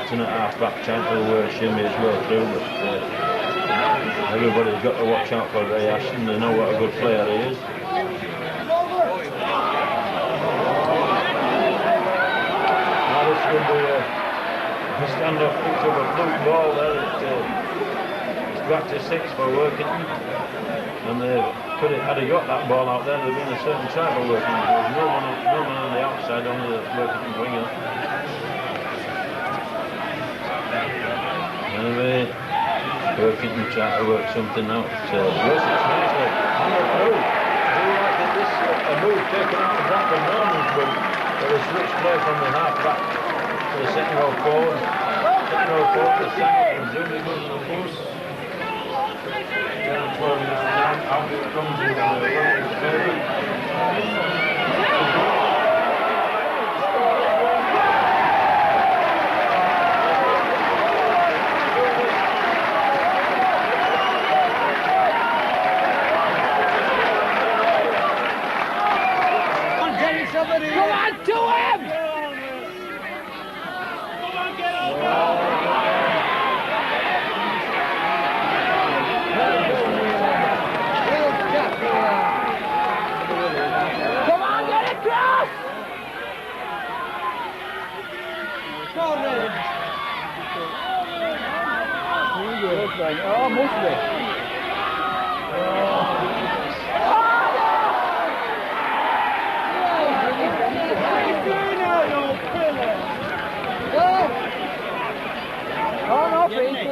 Workington at half-back trying to shimmy his way through, but everybody's got to watch out for Ray Ashton. They know what a good player he is. Now this will be a stand-off picked up a blue ball there. It's back to 6 for Workington, and had he got that ball out there, there'd been a certain try for Workington. There's no one on the outside, only the Workington winger. Anyway, Workington trying to work something out. Wilson's nicely on the move. Do you like that this a move taken out of Bradford Norman's boot, where they switched play from the half-back to the second row forward. Second row forward, the second and Zuni goes to the post. Out it comes with the Workington's favour. Come on, to him! Come on, get it across! Oh, mostly. Oh, no, Tracy.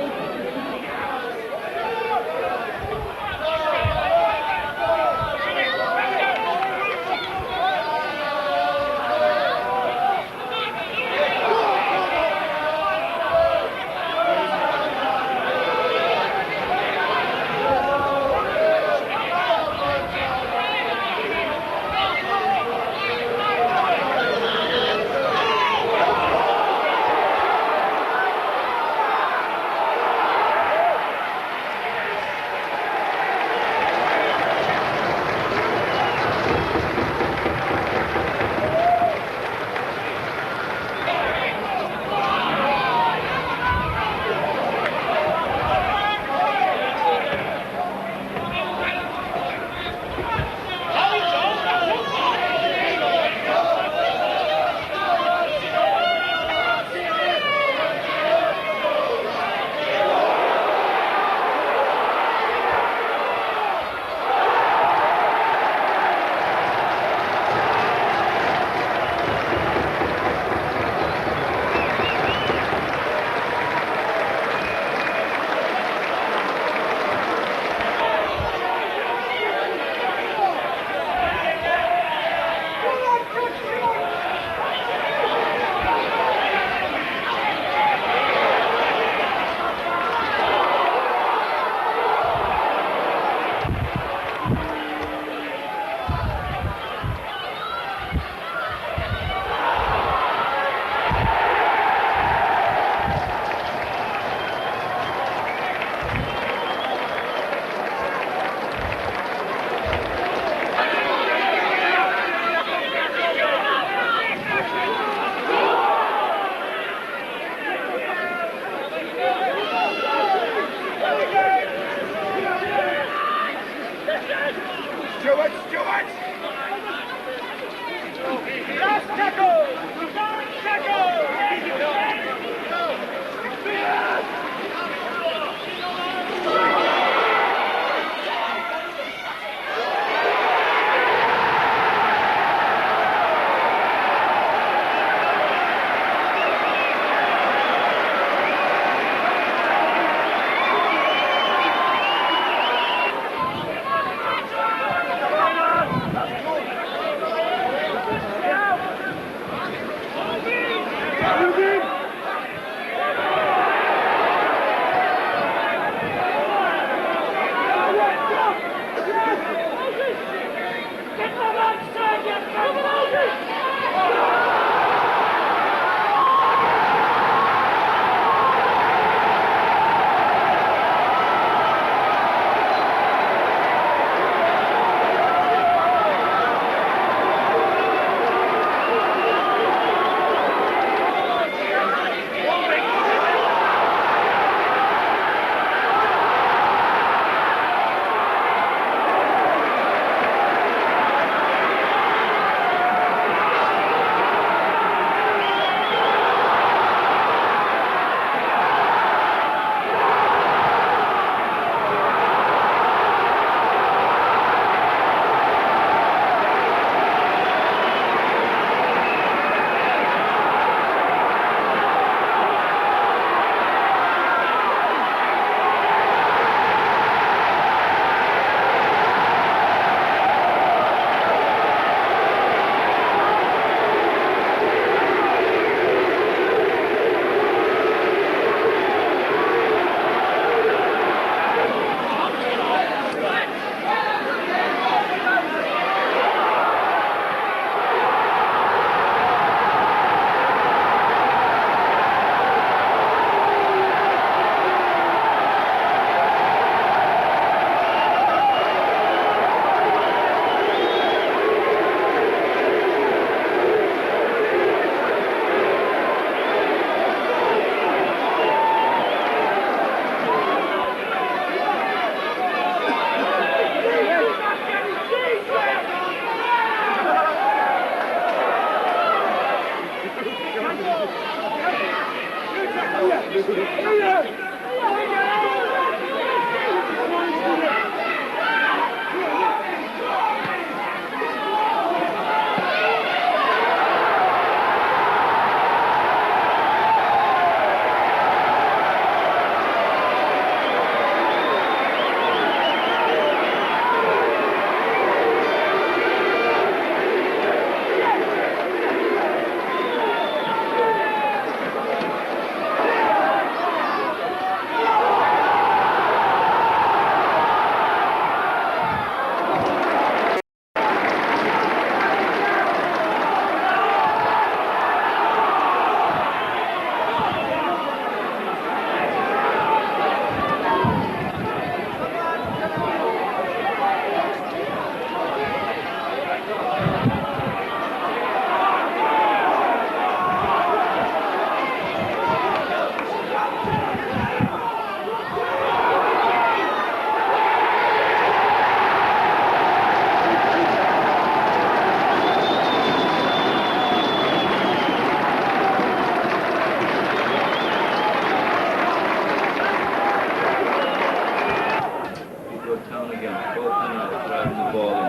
on again. Both penalties driving the ball in.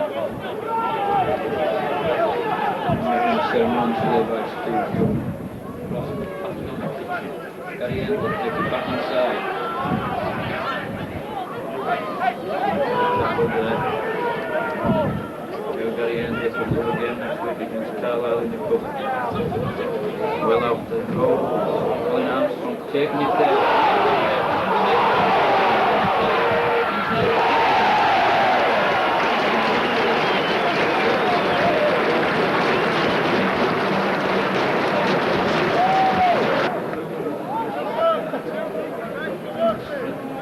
Making 7 runs there by Steve Young. Cross passing on the kitchen. Gary Endler takes it back inside. Tackled there. Gary Endler will go again next week against Carlisle in the cup. Well out the goal. Colin Armstrong taking it there.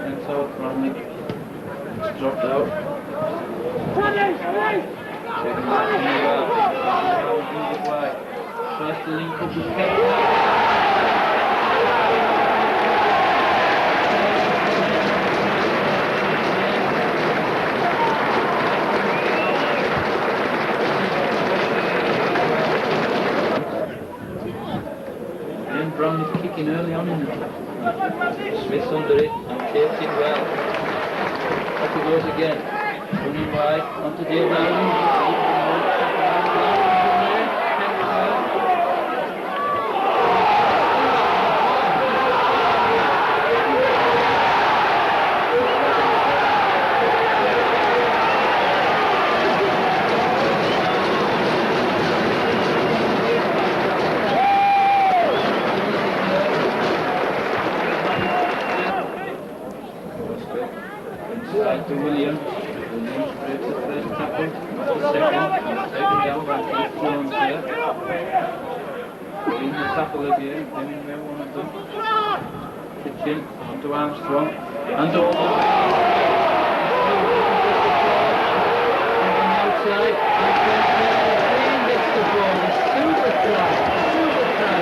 It's out, Romney. It's dropped out. Taking back to the wide. Tries to link up with Kevin. And Brown is kicking early on in the Smith's under it and takes it well. Up he goes again. Running wide onto Dave Allen. Inside to Williams. Williams breaks the first tackle. The second. Taken down by Keith Jones here. In the tackle again. Hemming where one of them. Kitchen onto Armstrong. And over. Outside. And gets the ball. A super try. Super try.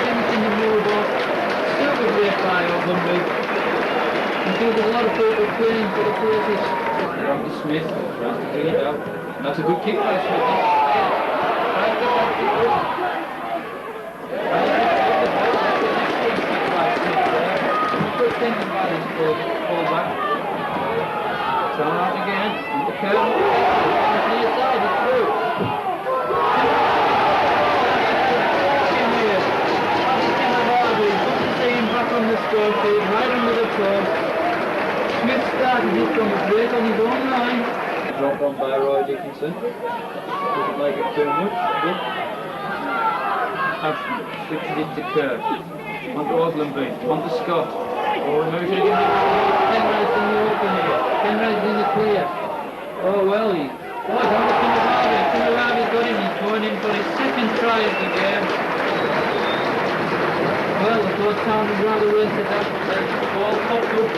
Anything to move on. Super great try of them. I think there's a lot of people playing for the places. Rocky Smith tries to bring it out. And that's a good kick by Smith. Tries to get that kick up. Good thinking by this pull back. Thrown out again. On the curve. On the side, it's through. Back on the score field, right under the post. Smith started it from the break on his own line. Dropped on by Roy Dickinson. Doesn't like it too much, but Ashton switches it to Kerr. Onto Oslenby, onto Scott. Oh, no, he should have given it. Penrice in the open here. Penrice in the clear. Oh, well, he. Oh, it's on to Timaravi. Timaravi's got him. He's going in for his second try of the game. Well, the thought sounded rather rented that ball popped up.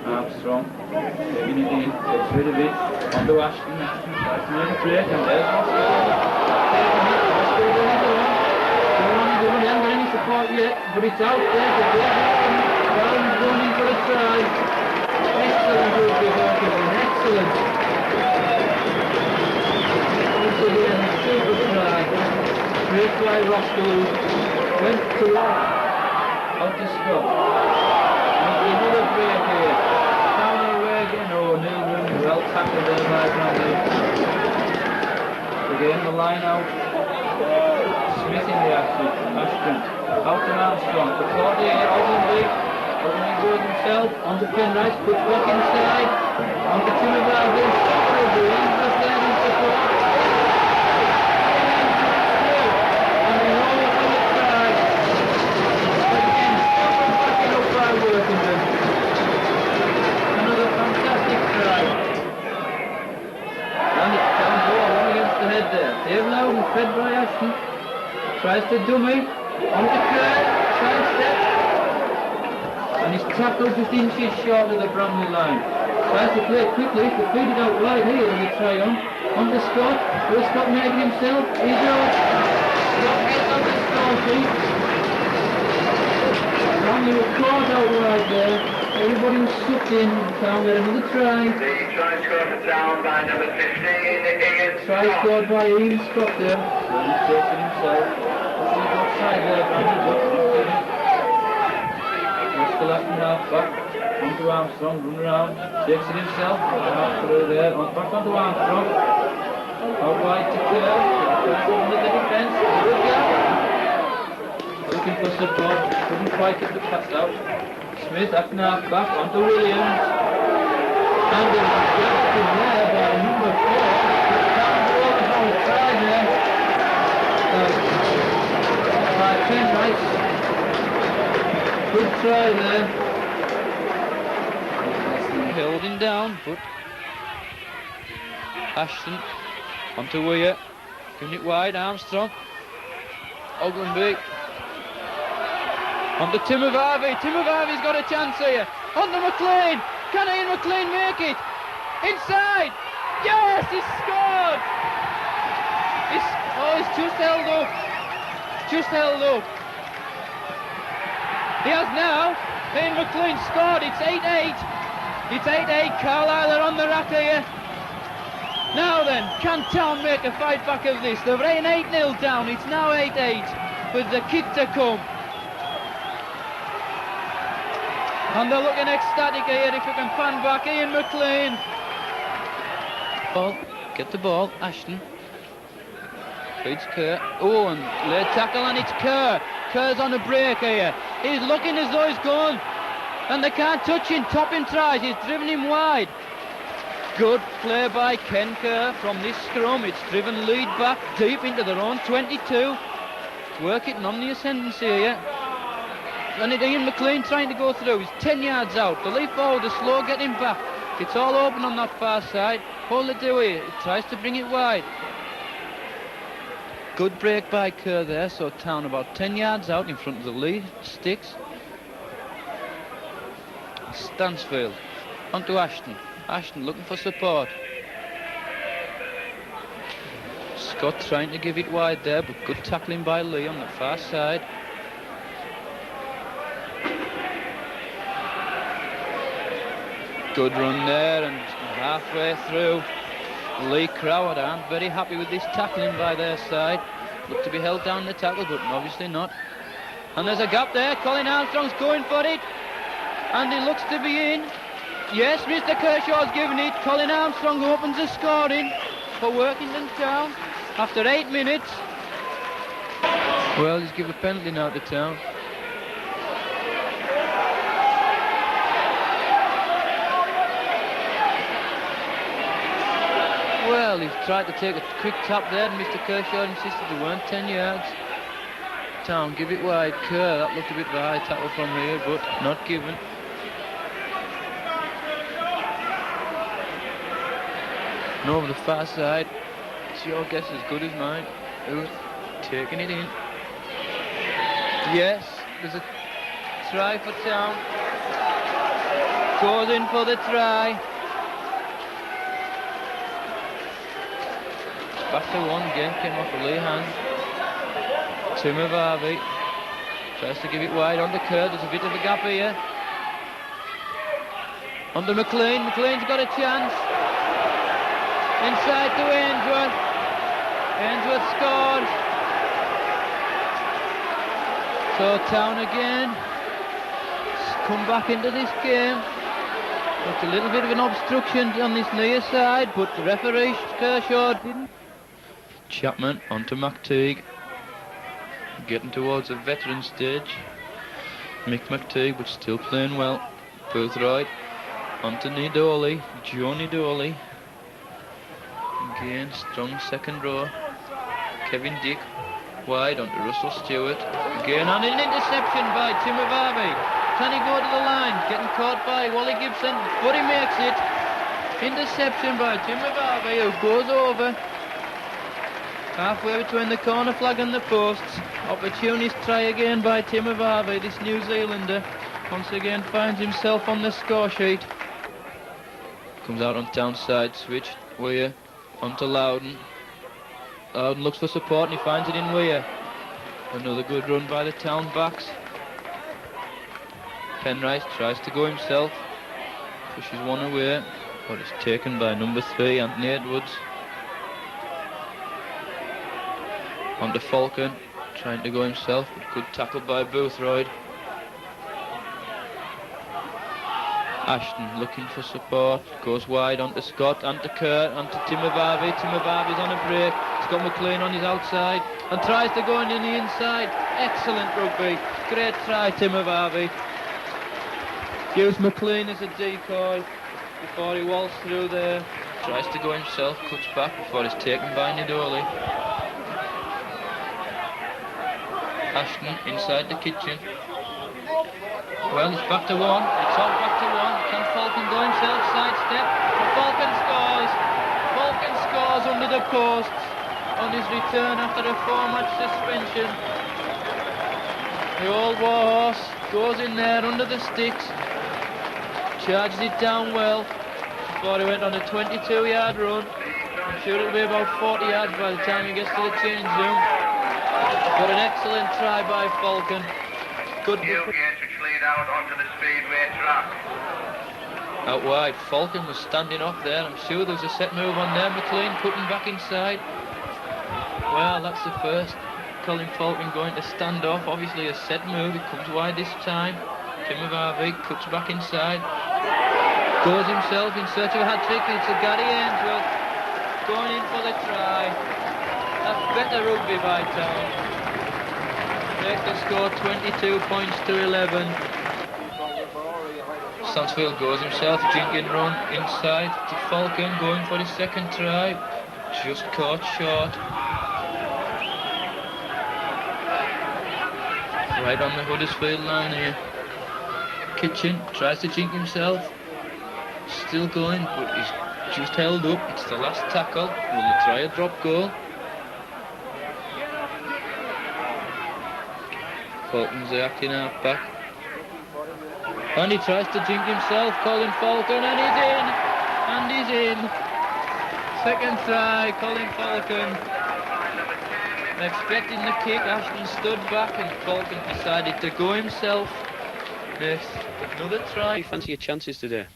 Armstrong taking it in, gets rid of it, onto Ashton. Ashton tries to make a break, and there's Oscar. Taking it, Oscar is on his own. Still on his own, he hasn't got any support yet, but it's out there to go. Brown's going in for a try. Excellent rugby, Workington, excellent. Once again, a super try. Great by Roscoe, went to out to Scott. Another break here. Down away again. Oh, Nilman, well tackled there by Bradley. Again, the line out. Smith in the action. Ashton. Out to Armstrong. To Claudia, Ogilvy. Ogilvy goes himself. On to Penrice. Puts back inside. On to Timaravi. Ogilvy. He's just there in support. Another fantastic try. And it's down ball right against the head there. Dave Loudon fed by Ashton. Tries to dummy. On the curve. Side step. And he's tackled just inches short of the Bromley line. Tries to play quickly to feed it out right here with a try on. On to Scott. Will Scott make it himself? He does. Scott heads on the score sheet. Bromley was caught out right there. Everybody was sucked in. Found there another try. The try scored down by number 15, Ian Try Scott. scored by Ian Scott there. So he's taking himself. He's outside there, Brandon. tackle at half back. Onto Armstrong, run around, takes it himself, half through there, back onto Armstrong. Out wide to Kerr, under the defence, looking for support, couldn't quite get the pass out. Smith at half back, onto Williams. And there was a in there by number 4. Down below the whole side there. By 10 Rice. Good try there. Held him down, but Ashton onto Weir. Giving it wide, Armstrong. Ogilvy. On to Tim of Harvey. Tim of Harvey's got a chance here. On to McLean. Can Ian McLean make it? Inside. Yes, he's scored. He's just held up. Just held up. He has now. Ian McLean scored. It's 8-8. It's 8-8. Carlisle are on the rack here. Now then, can Town make a fight back of this? They're 8-0 down. It's now 8-8 with the kick to come. And they're looking ecstatic here if you can pan back. Ian McLean. Ball, get the ball, Ashton. Feeds Kerr. Oh, and late tackle, and it's Kerr. Kerr's on a break here. He's looking as though he's gone. And they can't touch him. Topping tries. He's driven him wide. Good play by Ken Kerr from this scrum. It's driven lead back deep into their own 22. Working on the ascendancy here. And Ian McLean trying to go through. He's 10 yards out. The lead forward is slow getting back. It's all open on that far side. All they do here, it tries to bring it wide. Good break by Kerr there, so Town about 10 yards out in front of the lead sticks. Stansfield onto Ashton. Ashton looking for support. Scott trying to give it wide there, but good tackling by Lee on the far side. Good run there, and halfway through, Lee Crowder aren't very happy with this tackling by their side. Look to be held down the tackle, but obviously not. And there's a gap there. Colin Armstrong's going for it, and he looks to be in. Yes, Mr. Kershaw's given it. Colin Armstrong opens the scoring for Workington Town after 8 minutes. Well, he's given a penalty now to Town. Well, he's tried to take a quick tap there, and Mr. Kershaw insisted they weren't 10 yards. Town give it wide. Kerr, that looked a bit of a high tackle from here, but not given. And over the far side, it's your guess as good as mine. Who's taking it in? Yes, there's a try for Town. Goes in for the try. Back to one again, came off a Lee hand. Tim of Harvey tries to give it wide on the Kerr. There's a bit of a gap here. Under McLean. McLean's got a chance. Inside to Ainsworth. Ainsworth scores. So Town again come back into this game. It's a little bit of an obstruction on this near side, but the referee Kershaw didn't. Chapman onto McTeague. Getting towards the veteran stage. Mick McTeague, but still playing well. Boothroyd onto Nidoli. Joe Nidoli. Again, strong second row. Kevin Dick wide onto Russell Stewart. Again, and an interception by Tim of Harvey. Can he go to the line? Getting caught by Wally Gibson, but he makes it. Interception by Tim of Harvey, who goes over. Halfway between the corner flag and the posts. Opportunist try again by Tim of Harvey. This New Zealander once again finds himself on the score sheet. Comes out on Town side, switch. Weir onto Loudon. Loudon looks for support and he finds it in Weir. Another good run by the Town backs. Penrice tries to go himself. Pushes one away, but it's taken by number 3, Anthony Edwards. On to Falcon, trying to go himself, but good tackle by Boothroyd. Ashton looking for support, goes wide onto Scott, onto Kurt, onto Timovavi. Timovavi's on a break, he's got McLean on his outside and tries to go in the inside. Excellent rugby, great try Timovavi. Used McLean as a decoy before he waltzed through there. Tries to go himself, cuts back before he's taken by Nidoli. Ashton inside the kitchen. Well, it's back to one. It's all back to one. Can Falcon go himself? Sidestep. Falcon scores. Falcon scores under the posts on his return after a 4-match suspension. The old warhorse goes in there under the sticks. Charges it down well before he went on a 22-yard run. I'm sure it'll be about 40 yards by the time he gets to the change zone. But an excellent try by Falcon. Good. Out onto the speedway track. Out wide, Falcon was standing off there. I'm sure there was a set move on there. McLean cutting back inside. Well, that's the first. Colin Falcon going to stand off. Obviously a set move. It comes wide this time. Timovavi cuts back inside. Goes himself in search of a hat-trick. It's a Gary Ainsworth going in for the try. That's better rugby by Town. Make the score 22 points to 11. Stansfield goes himself, jinking run inside to Falcon, going for his second try. Just caught short. Right on the Huddersfield line here. Kitchen tries to jink himself. Still going, but he's just held up. It's the last tackle. Will he try a drop goal? Falcon's the acting half back. And he tries to jink himself, Colin Falcon, and he's in! And he's in! Second try, Colin Falcon. Expecting the kick, Ashton stood back and Falcon decided to go himself. Yes, another try. You fancy your chances today?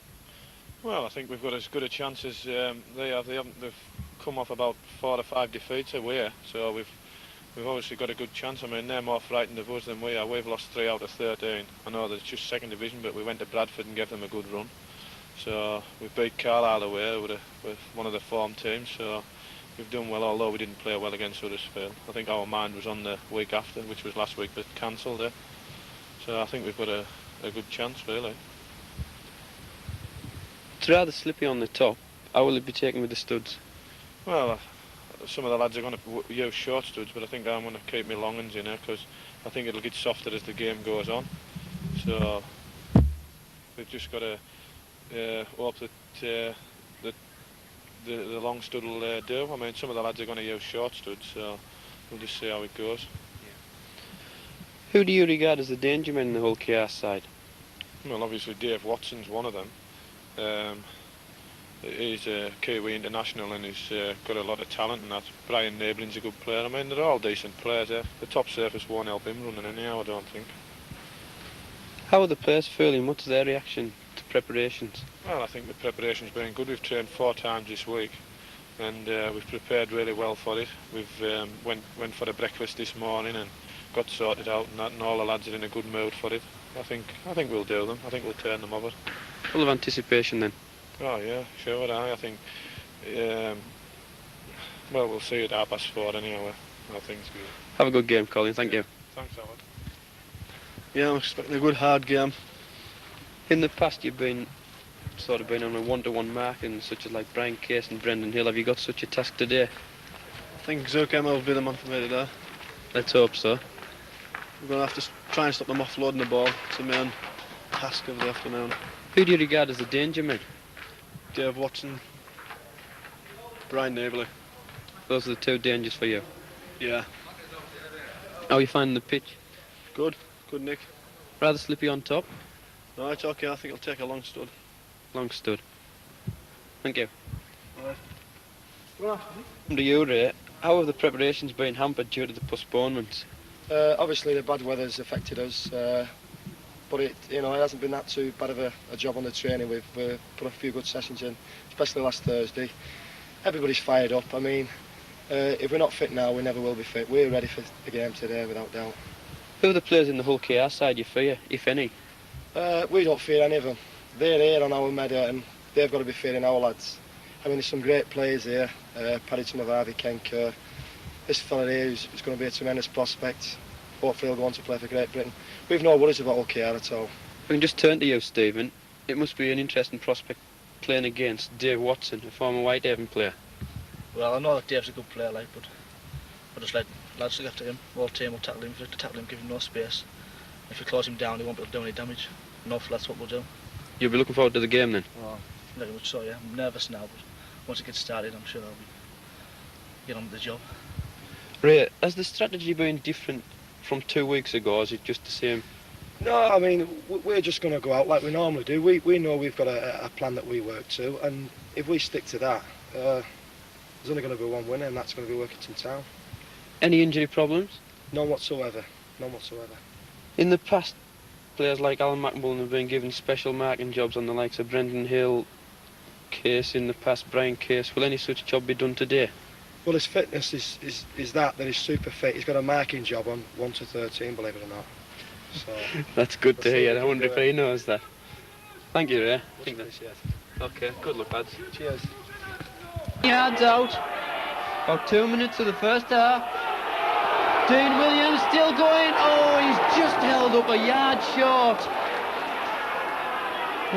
Well, I think we've got as good a chance as they have. They've come off about 4 or 5 defeats away, so we've obviously got a good chance. I mean, they're more frightened of us than we are. We've lost 3 out of 13. I know that it's just second division, but we went to Bradford and gave them a good run. So we've beat Carlisle away with one of the form teams. So we've done well, although we didn't play well against Huddersfield. I think our mind was on the week after, which was last week, but cancelled it. So I think we've got a good chance, really. It's rather slippy on the top. How will it be taken with the studs? Well, some of the lads are going to use short studs, but I think I'm going to keep my long ones in here because I think it'll get softer as the game goes on. So we've just got to hope that the long stud will do. I mean, some of the lads are going to use short studs, so we'll just see how it goes. Who do you regard as the danger man in the whole chaos side? Well, obviously Dave Watson's one of them. He's a Kiwi international and he's got a lot of talent, and that. Brian Nabling's a good player. I mean, they're all decent players. The top surface won't help him running anyhow, I don't think. How are the players feeling? What's their reaction to preparations? Well, I think the preparation's been good. We've trained 4 times this week and we've prepared really well for it. We've went for a breakfast this morning and got sorted out and that, and all the lads are in a good mood for it. I think we'll do them. I think we'll turn them over. Full of anticipation then? Oh yeah, sure. I think. Well, we'll see at 4:30 anyway. I think. Have a good game, Colin. Thank you. Thanks, Howard. Yeah, I'm expecting a good hard game. In the past, you've been on a one-to-one marking, such as like Brian Case and Brendan Hill. Have you got such a task today? I think Zurkheim will be the man for me today. Let's hope so. We're going to have to try and stop them offloading the ball. It's the main task of the afternoon. Who do you regard as the danger man? Dave Watson, Brian Nabley. Those are the 2 dangers for you. Yeah. How are you finding the pitch? Good, Nick. Rather slippy on top. No, it's okay. I think I'll take a long stud. Long stud. Thank you. Right. To you, Ray, how have the preparations been hampered due to the postponements? Obviously the bad weather's affected us, but it hasn't been that too bad of a job on the training. We've put a few good sessions in, especially last Thursday. Everybody's fired up. I mean, if we're not fit now, we never will be fit. We're ready for the game today, without doubt. Who are the players in the Hull KR side you fear, if any? We don't fear any of them. they're here on our meadow and they've got to be feeding our lads. I mean, there's some great players here. Paddy Timavavi, Ken Kerr. This fella here is going to be a tremendous prospect. Hopefully he'll go on to play for Great Britain. We've no worries about OKR at all. We can just turn to you, Stephen. It must be an interesting prospect playing against Dave Watson, a former Whitehaven player. Well, I know that Dave's a good player, like, but I just let lads look after him. All team will tackle him, give him no space. If we close him down, he won't be able to do any damage. And hopefully that's what we'll do. You'll be looking forward to the game then? Oh, very much so, yeah. I'm nervous now, but once it gets started, I'm sure I'll get on with the job. Ray, has the strategy been different from 2 weeks ago, or is it just the same? No, I mean, we're just going to go out like we normally do. We know we've got a plan that we work to, and if we stick to that, there's only going to be one winner, and that's going to be Workington Town. Any injury problems? None whatsoever. None whatsoever. In the past, players like Alan McMullen have been given special marking jobs on the likes of Brendan Hill, Case in the past, Brian Case. Will any such job be done today? Well, his fitness is that he's super fit. He's got a marking job on 1 to 13, believe it or not. So that's good to hear. I wonder if he knows that. Thank you, Ray. Okay, good luck, lads. Cheers. Yards out. About 2 minutes of the first half. Dean Williams still going. Oh, he's just held up a yard short.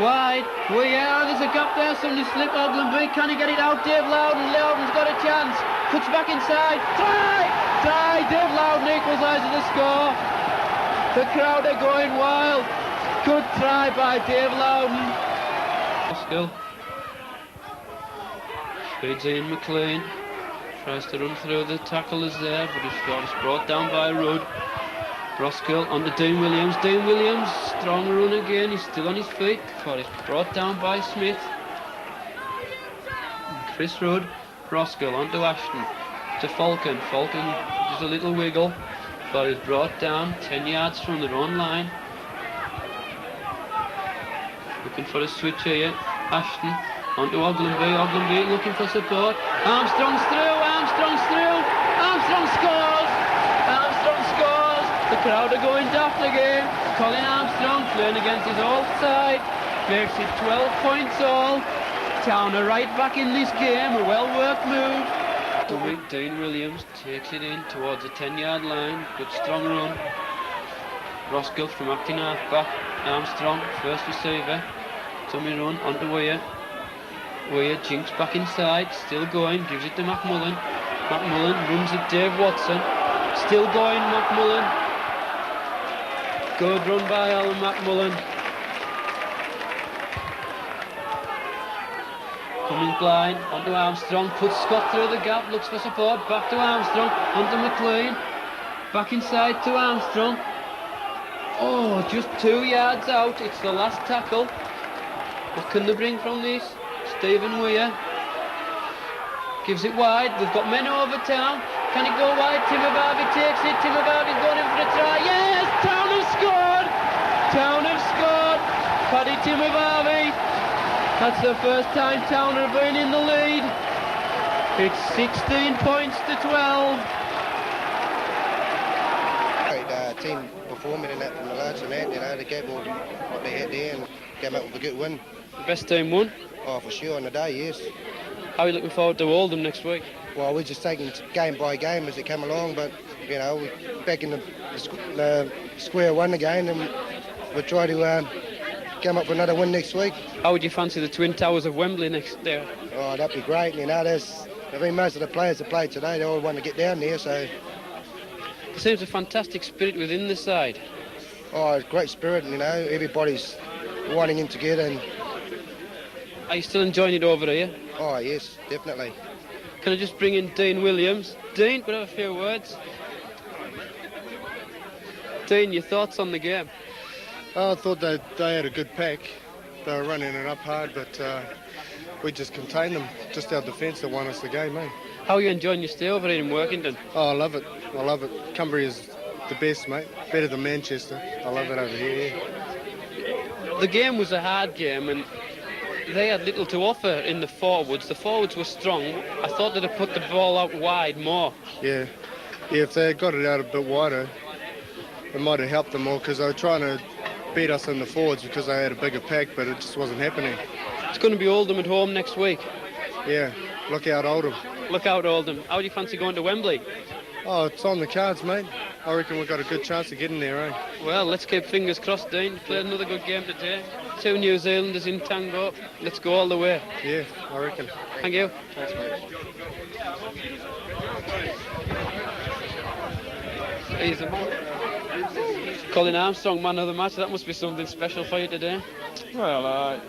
Wide. We are. There's a gap there. Somebody slip. Oglenby. Can he get it out? Dave Loudon. Loudon's got a chance. Cuts back inside. Try. Dave Loudon equalises the score. The crowd are going wild. Good try by Dave Loudon. Skill. Feeds Ian McLean. Tries to run through the tacklers there, but his shot is brought down by Rudd. Roskill on to Dean Williams. Dean Williams, strong run again. He's still on his feet, but he's brought down by Smith. And Chris Rudd. Roskill on to Ashton. To Falcon. Falcon does a little wiggle, but is brought down 10 yards from their own line. Looking for a switch here. Ashton on to Oglenby. Oglenby looking for support. Armstrong's through. Armstrong's through. Armstrong scores. Armstrong scores. The crowd are going daft again. Colin Armstrong playing against his old side. Makes it 12 points all. Town are right back in this game. A well-worked move. Dean Williams takes it in towards the 10-yard line. Good strong run. Roskill from acting half-back. Armstrong, first receiver. Tommy run onto Weir. Weir jinks back inside. Still going. Gives it to McMullen. McMullen runs at Dave Watson. Still going, McMullen. Good run by Alan McMullen. Coming blind, onto Armstrong, puts Scott through the gap, looks for support, back to Armstrong, onto McLean, back inside to Armstrong. Oh, just 2 yards out, it's the last tackle. What can they bring from this? Stephen Weir gives it wide, they've got men over Town. Can it go wide? Timavavi takes it, Timavavi's going in for a try. Yes, Town have scored! Town have scored! Paddy Timavavi. That's the first time Town have been in the lead. It's 16 points to 12. Great team performing in that from the lads and that, you know, they gave all what they had there and came out with a good win. The best team won? Oh, for sure, on the day, yes. How are you looking forward to Oldham next week? Well, we're just taking game by game as they come along, but, you know, we're back in the square one again and we'll try to come up with another win next week. How would you fancy the Twin Towers of Wembley next year? Oh, that'd be great. You know, I think most of the players that played today, they all want to get down there, so... There seems a fantastic spirit within the side. Oh, it's great spirit, you know, everybody's wanting in together and... Are you still enjoying it over here? Oh, yes, definitely. Can I just bring in Dean Williams? Dean, could I have a few words? Dean, your thoughts on the game? I thought they had a good pack. They were running it up hard, but we just contained them. Just our defence that won us the game, eh? How are you enjoying your stay over here in Workington? Oh, I love it. I love it. Cumbria is the best, mate. Better than Manchester. I love it over here. The game was a hard game, and they had little to offer in the forwards. The forwards were strong. I thought they'd have put the ball out wide more. Yeah, if they had got it out a bit wider, it might have helped them more because they were trying to beat us in the forwards because they had a bigger pack, but it just wasn't happening. It's going to be Oldham at home next week. Yeah, look out Oldham. Look out, Oldham. How do you fancy going to Wembley? Oh, it's on the cards, mate. I reckon we've got a good chance of getting there, eh? Well, let's keep fingers crossed, Dean. Played another good game today. 2 New Zealanders in tango. Let's go all the way. Yeah, I reckon. Thank you. Thanks, mate. He's the man. Colin Armstrong, man of the match. That must be something special for you today. Well,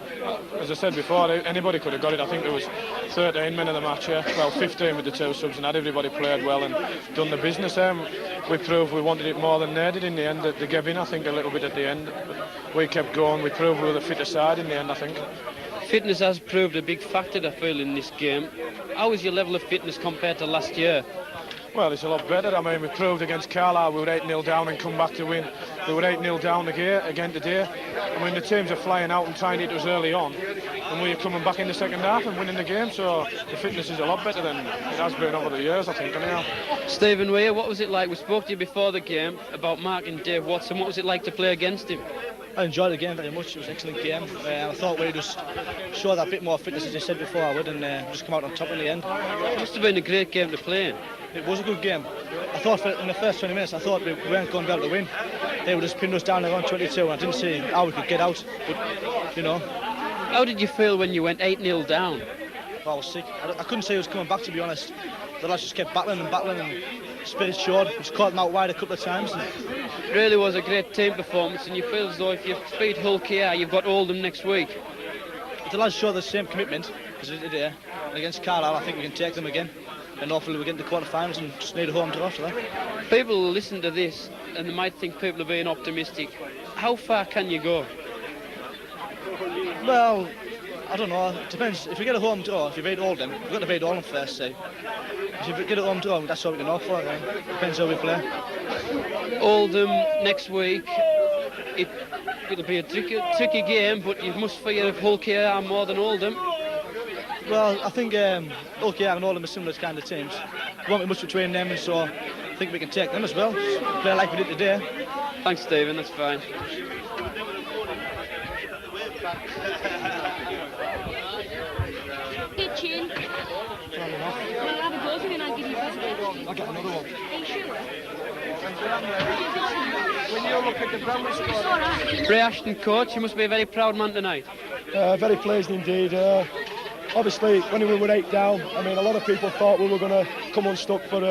as I said before, anybody could have got it. I think there was 13 men of the match here. Well, 15 with the 2 subs, and everybody played well and done the business. We proved we wanted it more than they did in the end. They gave in, I think, a little bit at the end. But we kept going. We proved we were the fitter side in the end, I think. Fitness has proved a big factor, I feel, in this game. How is your level of fitness compared to last year? Well, it's a lot better. I mean, we proved against Carlisle we were 8-0 down and come back to win. We were 8-0 down again today. I mean, the teams are flying out and trying to hit us early on, and we're coming back in the second half and winning the game. So the fitness is a lot better than it has been over the years, I think. Anyhow. Stephen Weir, what was it like? We spoke to you before the game about Mark and Dave Watson. What was it like to play against him? I enjoyed the game very much. It was an excellent game. I thought we just showed that bit more fitness, as I said before I would, and just come out on top in the end. It must have been a great game to play in. It was a good game. I thought in the first 20 minutes, I thought we weren't going to be able to win. They would just pinned us down around 22, and I didn't see how we could get out. But, you know. How did you feel when you went 8-0 down? I was sick. I couldn't see who was coming back, to be honest. The lads just kept battling and spirit showed. We just caught them out wide a couple of times. It really was a great team performance, and you feel as though if you beat Hull KR, you've got Oldham next week. If the lads show the same commitment as they did here against Carlisle, I think we can take them again. And hopefully we get into the quarter-finals and just need a home draw after that. People will listen to this and they might think people are being optimistic. How far can you go? Well, I don't know. It depends. If we get a home draw, if you beat Oldham, we've got to beat Oldham first, say. If you get a home draw, that's all we can hope for. Right? Depends how we play. Oldham next week. It'll be a tricky game, but you must fear Hull KR more than Oldham. Well, I think Hull KR and Oldham are similar kind of teams. There won't be much between them, so I think we can take them as well. Play like we did today. Thanks, Stephen. That's fine. Kitchen. I'll have a go for it and I'll give you a present. I'll get another one. Are you sure? When you look at the primary squad. It's all right. Ray Ashton, coach, you must be a very proud man tonight. Very pleased indeed. Obviously, when we were 8 down, I mean, a lot of people thought we were going to come unstuck, but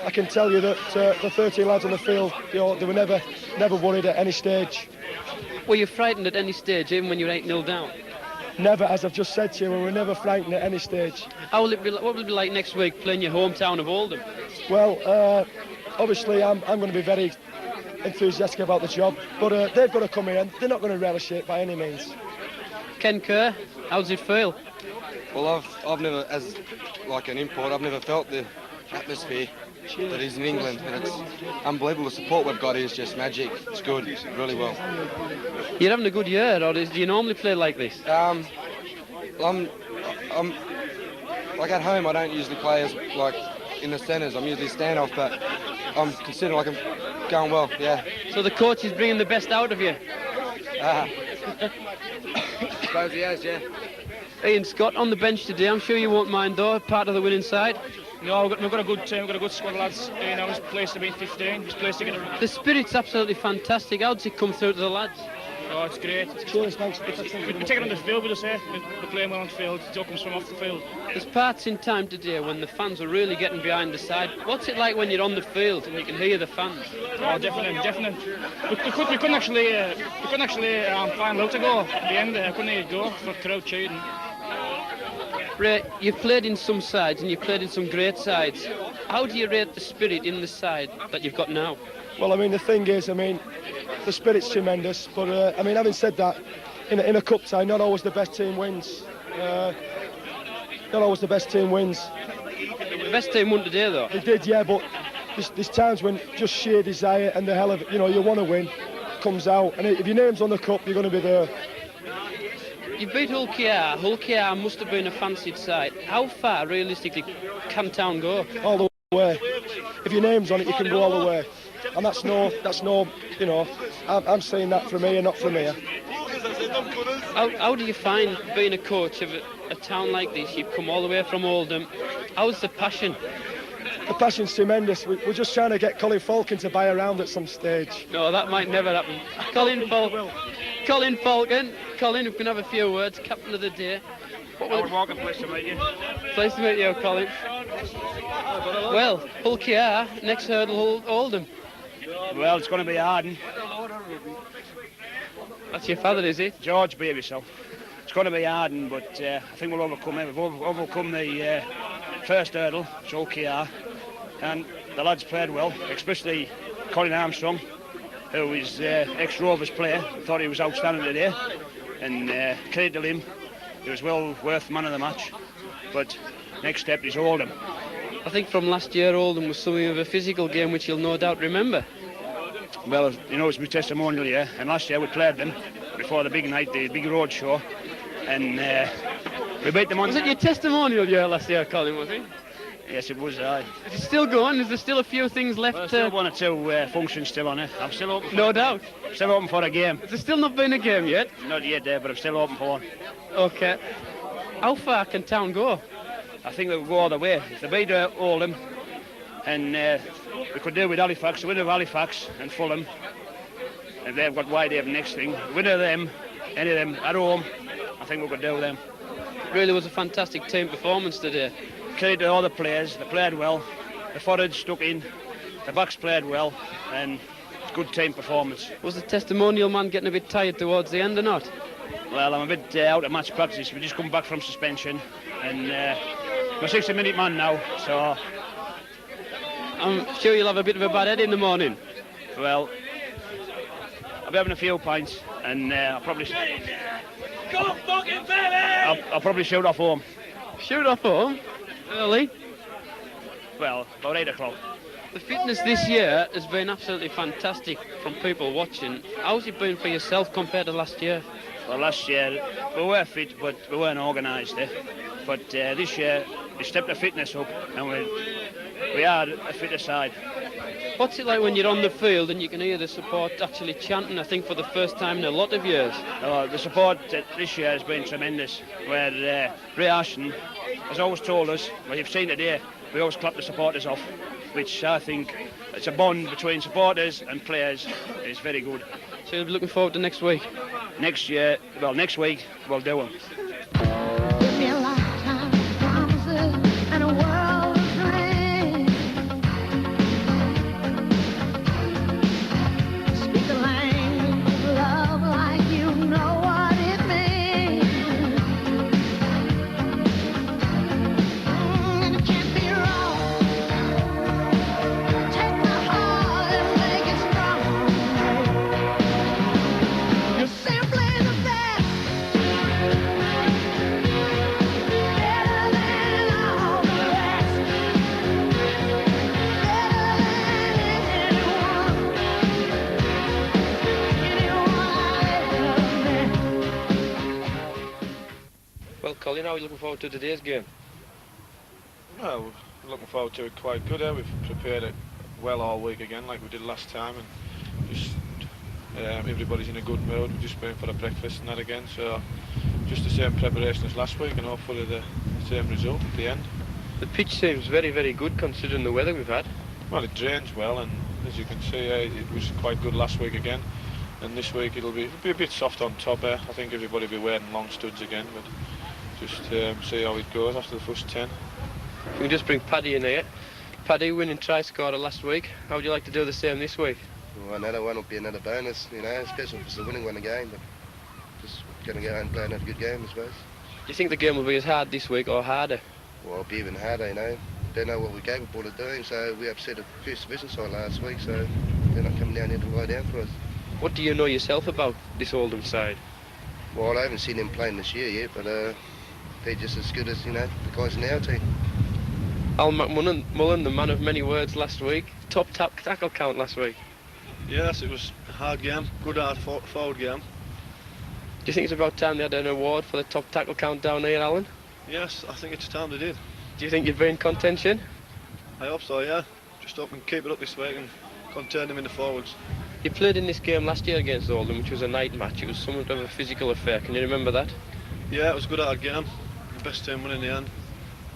I can tell you that the 13 lads on the field, you know, they were never worried at any stage. Were you frightened at any stage, even when you were 8-0 down? Never, as I've just said to you, we were never frightened at any stage. How will it be? What will it be like next week playing your hometown of Oldham? Well, obviously, I'm going to be very enthusiastic about the job, but they've got to come in and they're not going to relish it by any means. Ken Kerr, how does it feel? Well, I've never, as like an import, I've never felt the atmosphere that is in England, and it's unbelievable. The support we've got is just magic. It's good, really well. You're having a good year, or do you normally play like this? I'm like at home. I don't usually play as like in the centres. I'm usually stand-off, but I'm considering like I'm going well. Yeah. So the coach is bringing the best out of you. Suppose he has, yeah. Ian Scott on the bench today. I'm sure you won't mind though, part of the winning side. No, we've got a good team, we've got a good squad of lads. Now he's placed to beat 15, he's placed to get a... The spirit's absolutely fantastic. How does it come through to the lads? Oh, it's great. Cheers, thanks. We take it on the field, we just say. We're playing well on the field, it all comes from off the field. There's parts in time today when the fans are really getting behind the side. What's it like when you're on the field and you can hear the fans? Oh, definitely. We couldn't actually find out to go at the end. I couldn't hear it go for crowd cheering. Ray, you've played in some sides and you've played in some great sides. How do you rate the spirit in the side that you've got now? Well, I mean, the thing is, I mean, the spirit's tremendous, but I mean, having said that, in a cup tie, not always the best team wins. Not always the best team wins. The best team won today, though. They did, yeah, but there's times when just sheer desire and the hell of it, you know, you want to win, comes out, and if your name's on the cup, you're going to be there. You beat Hull KR. Hull KR must have been a fancied side. How far, realistically, can Town go? All the way. If your name's on it, you can go all the way. And that's no, you know, I'm saying that from here, not from here. How do you find being a coach of a town like this? You've come all the way from Oldham. How's the passion? The passion's tremendous. We're just trying to get Colin Falcon to buy around at some stage. No, that might never happen. Colin Falcon. Colin, we can have a few words. Captain of the day. Walker, pleased to meet you. Pleased to meet you, Colin. Well, Hull KR, next hurdle, Oldham. Well, it's going to be Arden. That's your father, is it? George, behave yourself. It's going to be Arden, but I think we'll overcome it. We've overcome the first hurdle, it's OKR, and the lads played well, especially Colin Armstrong, who is ex-Rovers player. I thought he was outstanding today, and credit to him. He was well worth man of the match, but next step is Oldham. I think from last year, Oldham was something of a physical game, which you'll no doubt remember. Well, you know, it's my testimonial year, and last year we played them before the big night, the big road show, and we beat them on... Was it your testimonial year last year, Colin, was it? Yes, it was, aye. Is it still going? Is there still a few things left? Well, still one or two functions still on it. I'm still open for No doubt. Still open for a game. Has there still not been a game yet? Not yet, but I'm still open for one. OK. How far can town go? I think they'll go all the way. If they beat Oldham, and we could deal with Halifax, the winner of Halifax and Fulham, and they've got Whitehaven next thing. Winner of them, any of them, at home, I think we could deal with them. It really was a fantastic team performance today. Credit to all the players, they played well. The forwards stuck in, the backs played well, and good team performance. Was the testimonial man getting a bit tired towards the end or not? Well, I'm a bit out of match practice. We just come back from suspension, and I'm a 60-minute man now, so... I'm sure you'll have a bit of a bad head in the morning. Well, I'll be having a few pints, and I'll probably... Go fucking baby! I'll probably shoot off home. Shoot off home? Early? Well, about 8 o'clock. The fitness this year has been absolutely fantastic from people watching. How's it been for yourself compared to last year? Well, last year we were fit, but we weren't organised. But this year we stepped the fitness up, and we are a fitter side. What's it like when you're on the field and you can hear the support actually chanting, I think, for the first time in a lot of years? The support this year has been tremendous, where Ray Ashton has always told us, well, you've seen today, we always clap the supporters off, which I think it's a bond between supporters and players is very good. So you'll be looking forward to next week? Next week we'll do them. Colin, how are you looking forward to today's game? Well, we're looking forward to it quite good. We've prepared it well all week again, like we did last time, and just everybody's in a good mood. We've just been for a breakfast and that again, so just the same preparation as last week, and hopefully the same result at the end. The pitch seems very, very good considering the weather we've had. Well, it drains well, and as you can see, it was quite good last week again, and this week it'll be a bit soft on top. I think everybody will be wearing long studs again, but just see how it goes after the first 10. We can just bring Paddy in here. Paddy, winning try scorer last week. How would you like to do the same this week? Well, another one will be another bonus, you know, especially if it's the winning one again, but just going to go out and play another good game, I suppose. Do you think the game will be as hard this week or harder? Well, it'll be even harder, you know. Don't know what we're capable of doing, so we upset a first division side last week, so they're not coming down here to lie down for us. What do you know yourself about this Oldham side? Well, I haven't seen them playing this year yet, but they're just as good as, you know, the guys in our team. Al McMullen, the man of many words last week, top tackle count last week. Yes, it was a hard game, good hard forward game. Do you think it's about time they had an award for the top tackle count down here, Alan? Yes, I think it's time they did. Do you think you'd be in contention? I hope so, yeah. Just hope we can keep it up this week and contain them in the forwards. You played in this game last year against Oldham, which was a night match. It was somewhat of a physical affair. Can you remember that? Yeah, it was a good hard game. The best team won in the end.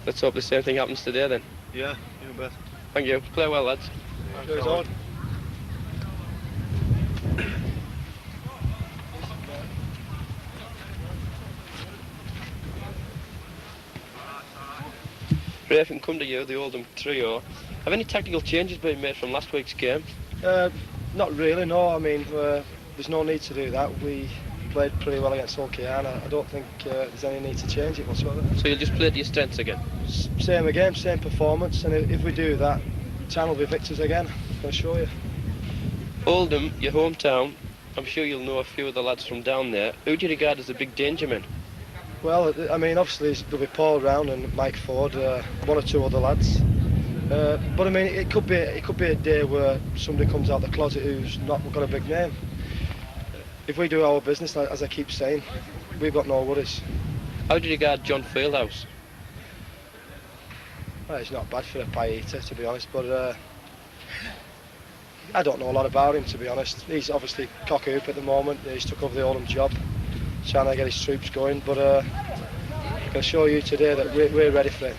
Let's hope the same thing happens today then. Yeah, you bet. Thank you. Play well, lads. Cheers, on. Ray, if we can come to you, the Oldham trio. Have any tactical changes been made from last week's game? Not really, no. I mean, there's no need to do that. We played pretty well against OKR. I don't think there's any need to change it whatsoever. So you'll just play to your strengths again? Same again, same performance, and if we do that, Town will be victors again. I can assure you. Oldham, your hometown. I'm sure you'll know a few of the lads from down there. Who do you regard as the big danger men? Well, I mean, obviously there'll be Paul Round and Mike Ford, one or two other lads. But I mean, it could be a day where somebody comes out the closet who's not got a big name. If we do our business, as I keep saying, we've got no worries. How do you regard John Fieldhouse? Well, he's not bad for a pie eater, to be honest, but I don't know a lot about him, to be honest. He's obviously cock-hoop at the moment. He's took over the Oldham job, trying to get his troops going, but I can assure you today that we're ready for him.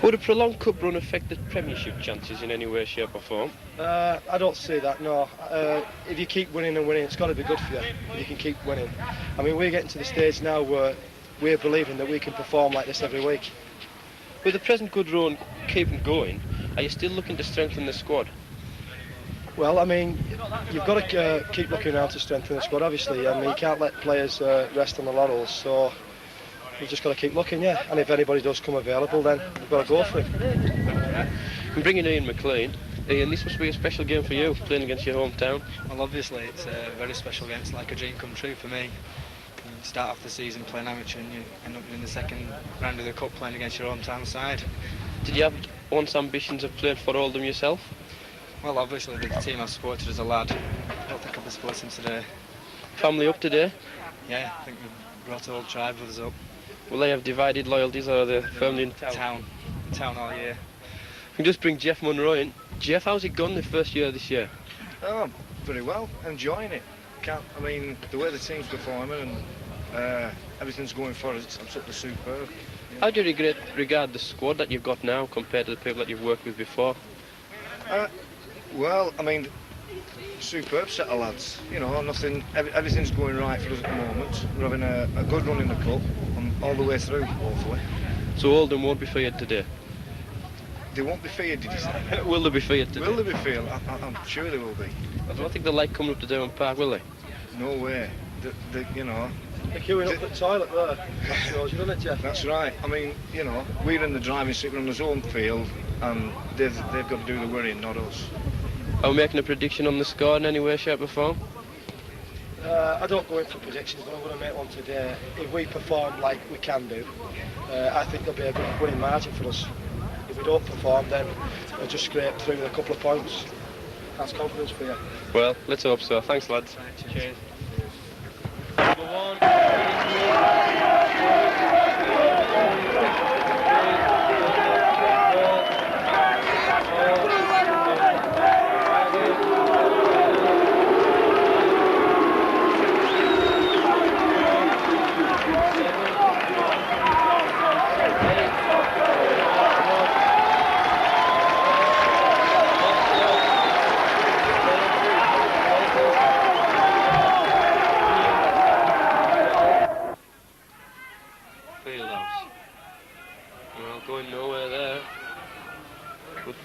Would a prolonged cup run affect the Premiership chances in any way, shape or form? I don't see that, no. If you keep winning and winning, it's got to be good for you. If you can keep winning. I mean, we're getting to the stage now where we're believing that we can perform like this every week. With the present good run keeping going, are you still looking to strengthen the squad? Well, I mean, you've got to keep looking around to strengthen the squad, obviously. I mean, you can't let players rest on the laurels, so we've just got to keep looking, yeah. And if anybody does come available, then we've got to go for him. I'm bringing Ian McLean. Ian, this must be a special game for you, playing against your hometown. Well, obviously, it's a very special game. It's like a dream come true for me. You start off the season playing amateur and you end up in the second round of the cup playing against your hometown side. Did you have once ambitions of playing for Oldham yourself? Well, obviously, the team I've supported as a lad. I don't think I'll be splitting today. Family up today? Yeah, I think we've brought the whole tribe with us up. Will they have divided loyalties or are they firmly in town? Town all year. We can just bring Jeff Munro in. Jeff, how's it gone the first year this year? Oh, very well. Enjoying it. I mean, the way the team's performing and everything's going for us, it's absolutely superb. Yeah. How do you regard the squad that you've got now compared to the people that you've worked with before? Well, I mean, superb set of lads. You know, everything's going right for us at the moment. We're having a good run in the cup, all the way through, hopefully. So Oldham won't be feared today? They won't be feared, did you say? Will they be feared today? Will they be feared? I'm sure they will be. I don't think they'll like coming up to Derwent Park, will they? No way. You know... They're queuing up at the toilet there. That shows you, doesn't it, Jeff? That's right. I mean, you know, we're in the driving seat, we're on his own field, and they've got to do the worrying, not us. Are we making a prediction on the score in any way, shape or form? I don't go in for predictions, but I'm going to make one today. If we perform like we can do, I think there'll be a good winning margin for us. If we don't perform, then we'll just scrape through with a couple of points. That's confidence for you. Well, let's hope so. Thanks, lads. Cheers.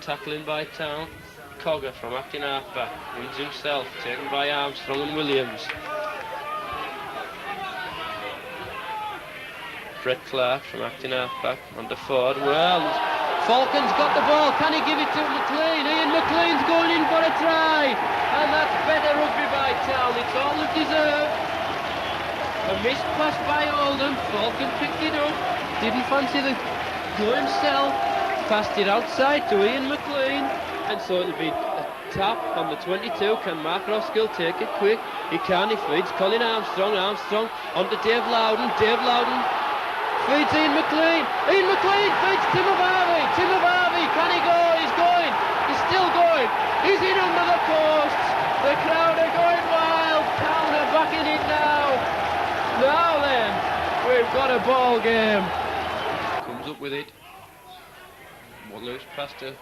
Tackling by Town, Cogger from acting half-back, wins himself, taken by Armstrong and Williams. Brett Clark from acting half-back, onto Ford, well, Falcon's got the ball, can he give it to McLean? Ian McLean's going in for a try, and that's better rugby by Town, it's all they deserve. A missed pass by Oldham, Falcon picked it up, didn't fancy the go himself. Passed it outside to Ian McLean, and so it'll be a tap on the 22. Can Mark Roskill take it quick? He can, he feeds Colin Armstrong. Armstrong onto Dave Loudon. Dave Loudon feeds Ian McLean. Ian McLean feeds Tim Harvey. Tim Harvey, can he go? He's going. He's still going. He's in under the post. The crowd are going wild. Town are back in it now. Now then, we've got a ball game. Comes up with it. Loose pass to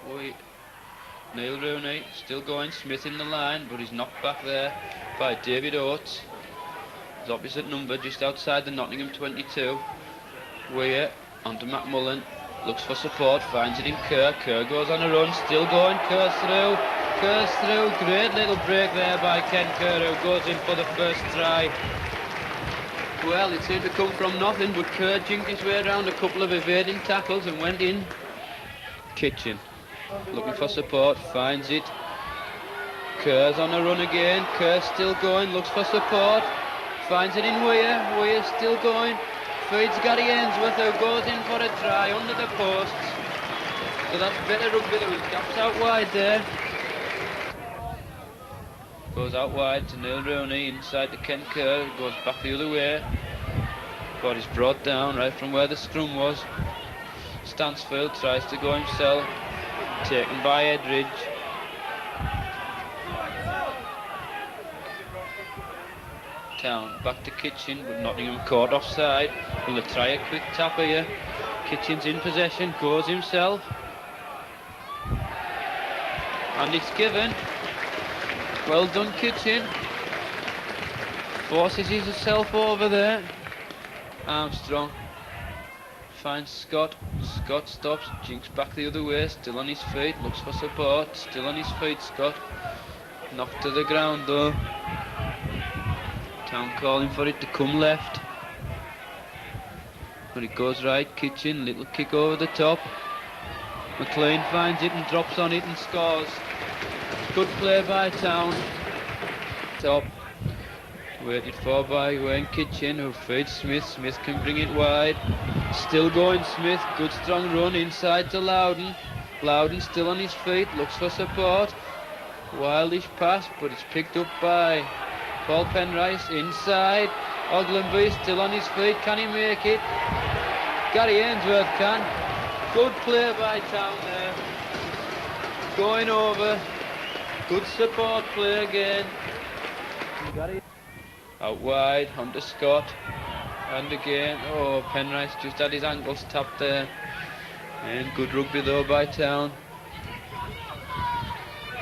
Neil Rooney. Still going. Smith in the line, but he's knocked back there by David Oates. His opposite number, just outside the Nottingham 22. Weir onto McMullen. Looks for support, finds it in Kerr. Kerr goes on a run, still going. Kerr's through. Kerr's through. Great little break there by Ken Kerr, who goes in for the first try. Well, it seemed to come from nothing, but Kerr jinked his way around a couple of evading tackles and went in. Kitchen looking for support, finds it. Kerr's on a run again. Kerr still going, looks for support, finds it in Weir. Weir still going. Feeds Gary Ainsworth, who goes in for a try under the posts. So that's better rugby. There was gaps out wide there. Goes out wide to Neil Rooney, inside to Ken Kerr, goes back the other way. But he's brought down right from where the scrum was. Stansfield tries to go himself, taken by Edridge. Town back to Kitchen, but Nottingham caught offside. Will they try a quick tap here? Kitchen's in possession, goes himself, and it's given. Well done, Kitchen. Forces himself over there. Armstrong finds Scott. Scott stops, jinks back the other way, still on his feet, looks for support, still on his feet, Scott. Knocked to the ground though. Town calling for it to come left. But it goes right, Kitchen, little kick over the top. McLean finds it and drops on it and scores. Good play by Town. Top. Waited for by Wayne Kitchen, who feeds Smith. Smith can bring it wide. Still going Smith, good strong run inside to Loudon. Loudon still on his feet, looks for support. Wildish pass, but it's picked up by Paul Penrice inside. Oglenby still on his feet, can he make it? Gary Ainsworth can. Good play by Town there. Going over. Good support play again. Out wide, onto Scott. And again, oh, Penrice just had his ankles tapped there. And good rugby though by Town.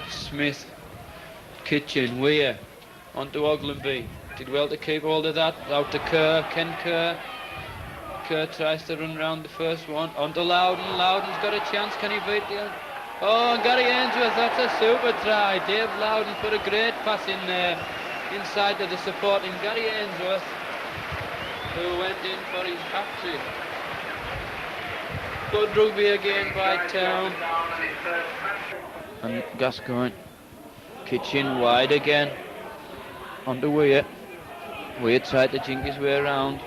Smith, Kitchen, Weir, onto Oglenby. Did well to keep hold of that. Out to Kerr, Ken Kerr. Kerr tries to run round the first one. Onto Loudon. Loudon's got a chance. Can he beat the... Oh, and Gary Ainsworth, that's a super try. Dave Loudon put a great pass in there. Inside to the supporting Gary Ainsworth, who went in for his hat-trick. Good rugby again by Town. And Gascoigne. Kitchen wide again. Onto Weir. Weir tried to jink his way around.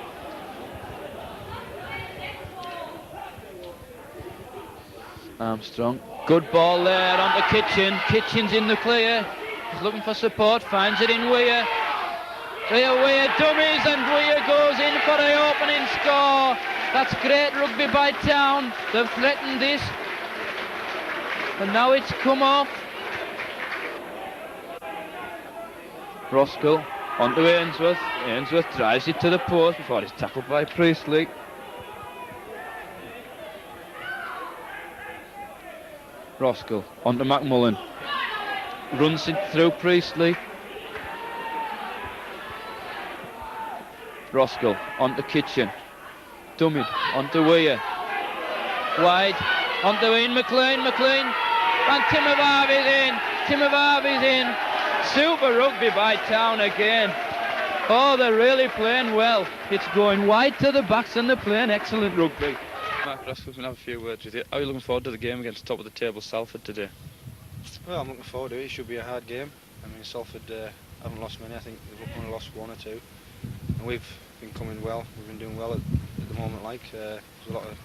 Armstrong. Good ball there onto Kitchen. Kitchen's in the clear. He's looking for support. Finds it in Weir. Weir dummies and Weir goes in for the opening score. That's great rugby by Town. They've threatened this. And now it's come off. Roskell onto Ainsworth. Ainsworth drives it to the post before he's tackled by Priestley. Roskell onto McMullen. Runs it through Priestley. Roskell onto Kitchen. Dummied onto Weir. Wide onto Ian McLean. McLean and Timovarvi's in. Timovarvi's in. Super rugby by Town again. Oh, they're really playing well. It's going wide to the backs and they're playing excellent rugby. Mark Roskell's going to have a few words with you. How are you looking forward to the game against top of the table Salford today? Well, I'm looking forward to it. It should be a hard game. I mean, Salford haven't lost many. I think they've only lost one or two. And we've been coming well. We've been doing well at the moment. There's a lot of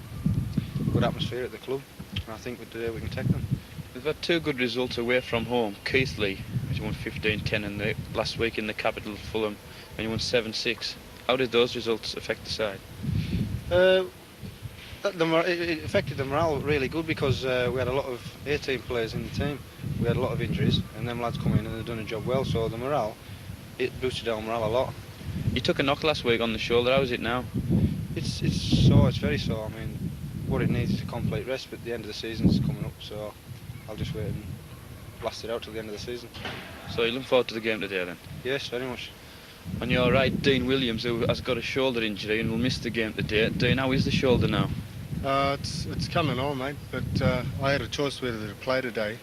good atmosphere at the club. And I think today we can take them. We've had two good results away from home. Keighley, which won 15-10 in the last week in the capital, Fulham, and you won 7-6. How did those results affect the side? It affected the morale really good because we had a lot of A-team players in the team. we had a lot of injuries, and them lads come in and they've done a job well. So the morale, it boosted our morale a lot. You took a knock last week on the shoulder. How is it now? It's sore. It's very sore. I mean, what it needs is a complete rest. But the end of the season's coming up, so I'll just wait and last it out till the end of the season. So you look forward to the game today then? Yes, very much. On your right, Dean Williams, who has got a shoulder injury and will miss the game today. Dean, how is the shoulder now? It's coming on, mate, but I had a choice whether to play today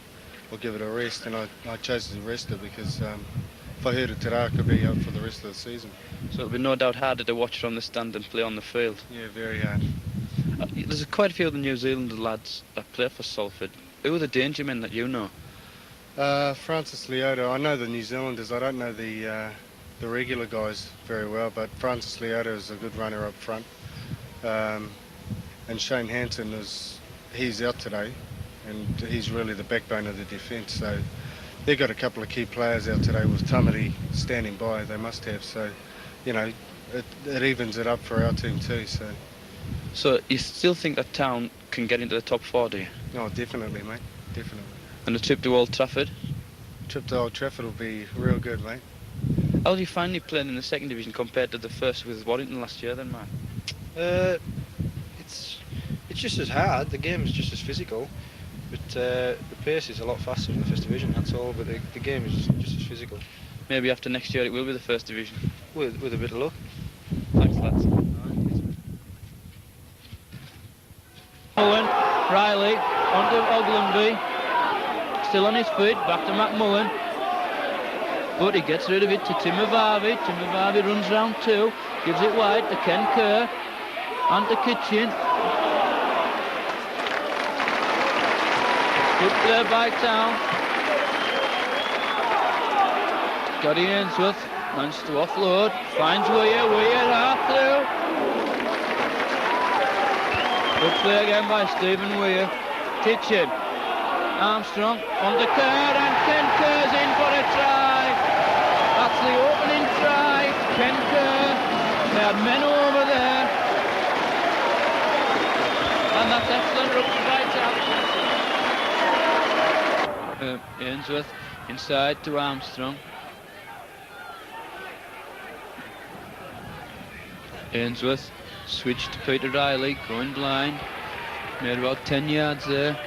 or give it a rest, and I chose to rest it because if I hurt it today, I could be out for the rest of the season. So it'll be no doubt harder to watch from the stand than play on the field. Yeah, very hard. There's quite a few of the New Zealand lads that play for Salford. Who are the danger men that you know? Francis Leota. I know the New Zealanders. I don't know the regular guys very well, but Francis Leota is a good runner up front. And Shane Hanson he's out today, and he's really the backbone of the defence. So they've got a couple of key players out today with Tamati standing by. They must have. So, you know, it evens it up for our team too. So you still think that Town can get into the top 4, do you? Oh, definitely, mate. Definitely. And the trip to Old Trafford? Trip to Old Trafford will be real good, mate. How do you find you playing in the second division compared to the first with Workington last year then, man? It's just as hard. The game is just as physical, but the pace is a lot faster in the first division. That's all. But the game is just as physical. Maybe after next year it will be the first division. With a bit of luck. Thanks, lads. Mullen, Riley, onto Oglenby, still on his feet, back to McMullen, but he gets rid of it to Timovavi. Timovavi runs round 2, gives it wide to Ken Kerr, and to Kitchen. Good play by Town. Scotty Ainsworth managed to offload, finds Weir half through. Good play again by Stephen Weir. Kitchen, Armstrong, under Kerr, and Ken Kerr's in for a try. That's the opening try. Ken Kerr, they had men over there. And that's excellent rugby by Town. Ainsworth inside to Armstrong. Ainsworth switched to Peter Riley, going blind. Made about 10 yards there.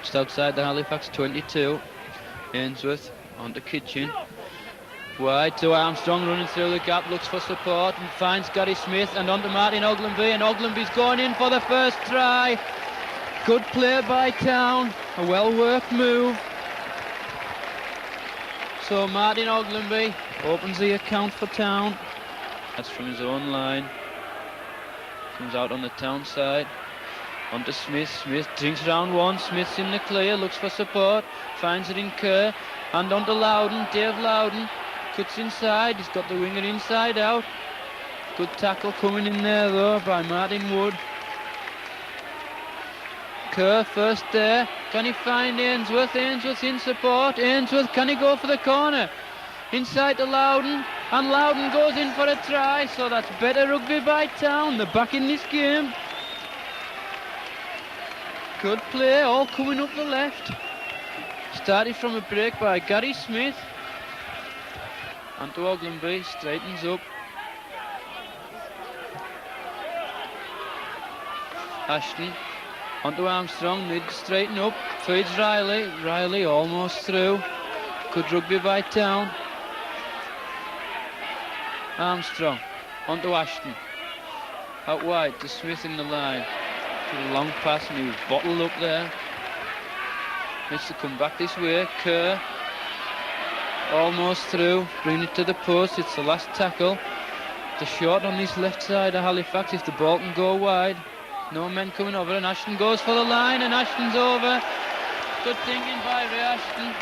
Just outside the Halifax 22. Ainsworth onto Kitchen. Wide to Armstrong, running through the gap, looks for support and finds Gary Smith, and onto Martin Oglenby, and Oglenby's going in for the first try. Good play by Town, a well-worked move. So Martin Oglenby opens the account for Town. That's from his own line. Comes out on the Town side. Onto Smith. Smith drinks round 1. Smith's in the clear, looks for support. Finds it in Kerr. And onto Loudon. Dave Loudon cuts inside. He's got the winger inside out. Good tackle coming in there though by Martin Wood. Kerr first there. Can he find Ainsworth? Ainsworth in support. Ainsworth, can he go for the corner? Inside to Loudon, and Loudon goes in for a try, so that's better rugby by Town. They're back in this game. Good play, all coming up the left. Started from a break by Gary Smith. And to Oglenby, straightens up. Ashton, onto Armstrong, mid straighten up, feeds Riley. Riley almost through. Good rugby by Town. Armstrong, onto Ashton. Out wide to Smith in the line. A long pass and he was bottled up there. Needs to come back this way. Kerr, almost through, bring it to the post. It's the last tackle. The shot on this left side of Halifax if the ball can go wide. No men coming over, and Ashton goes for the line, and Ashton's over. Good thinking by Ray Ashton.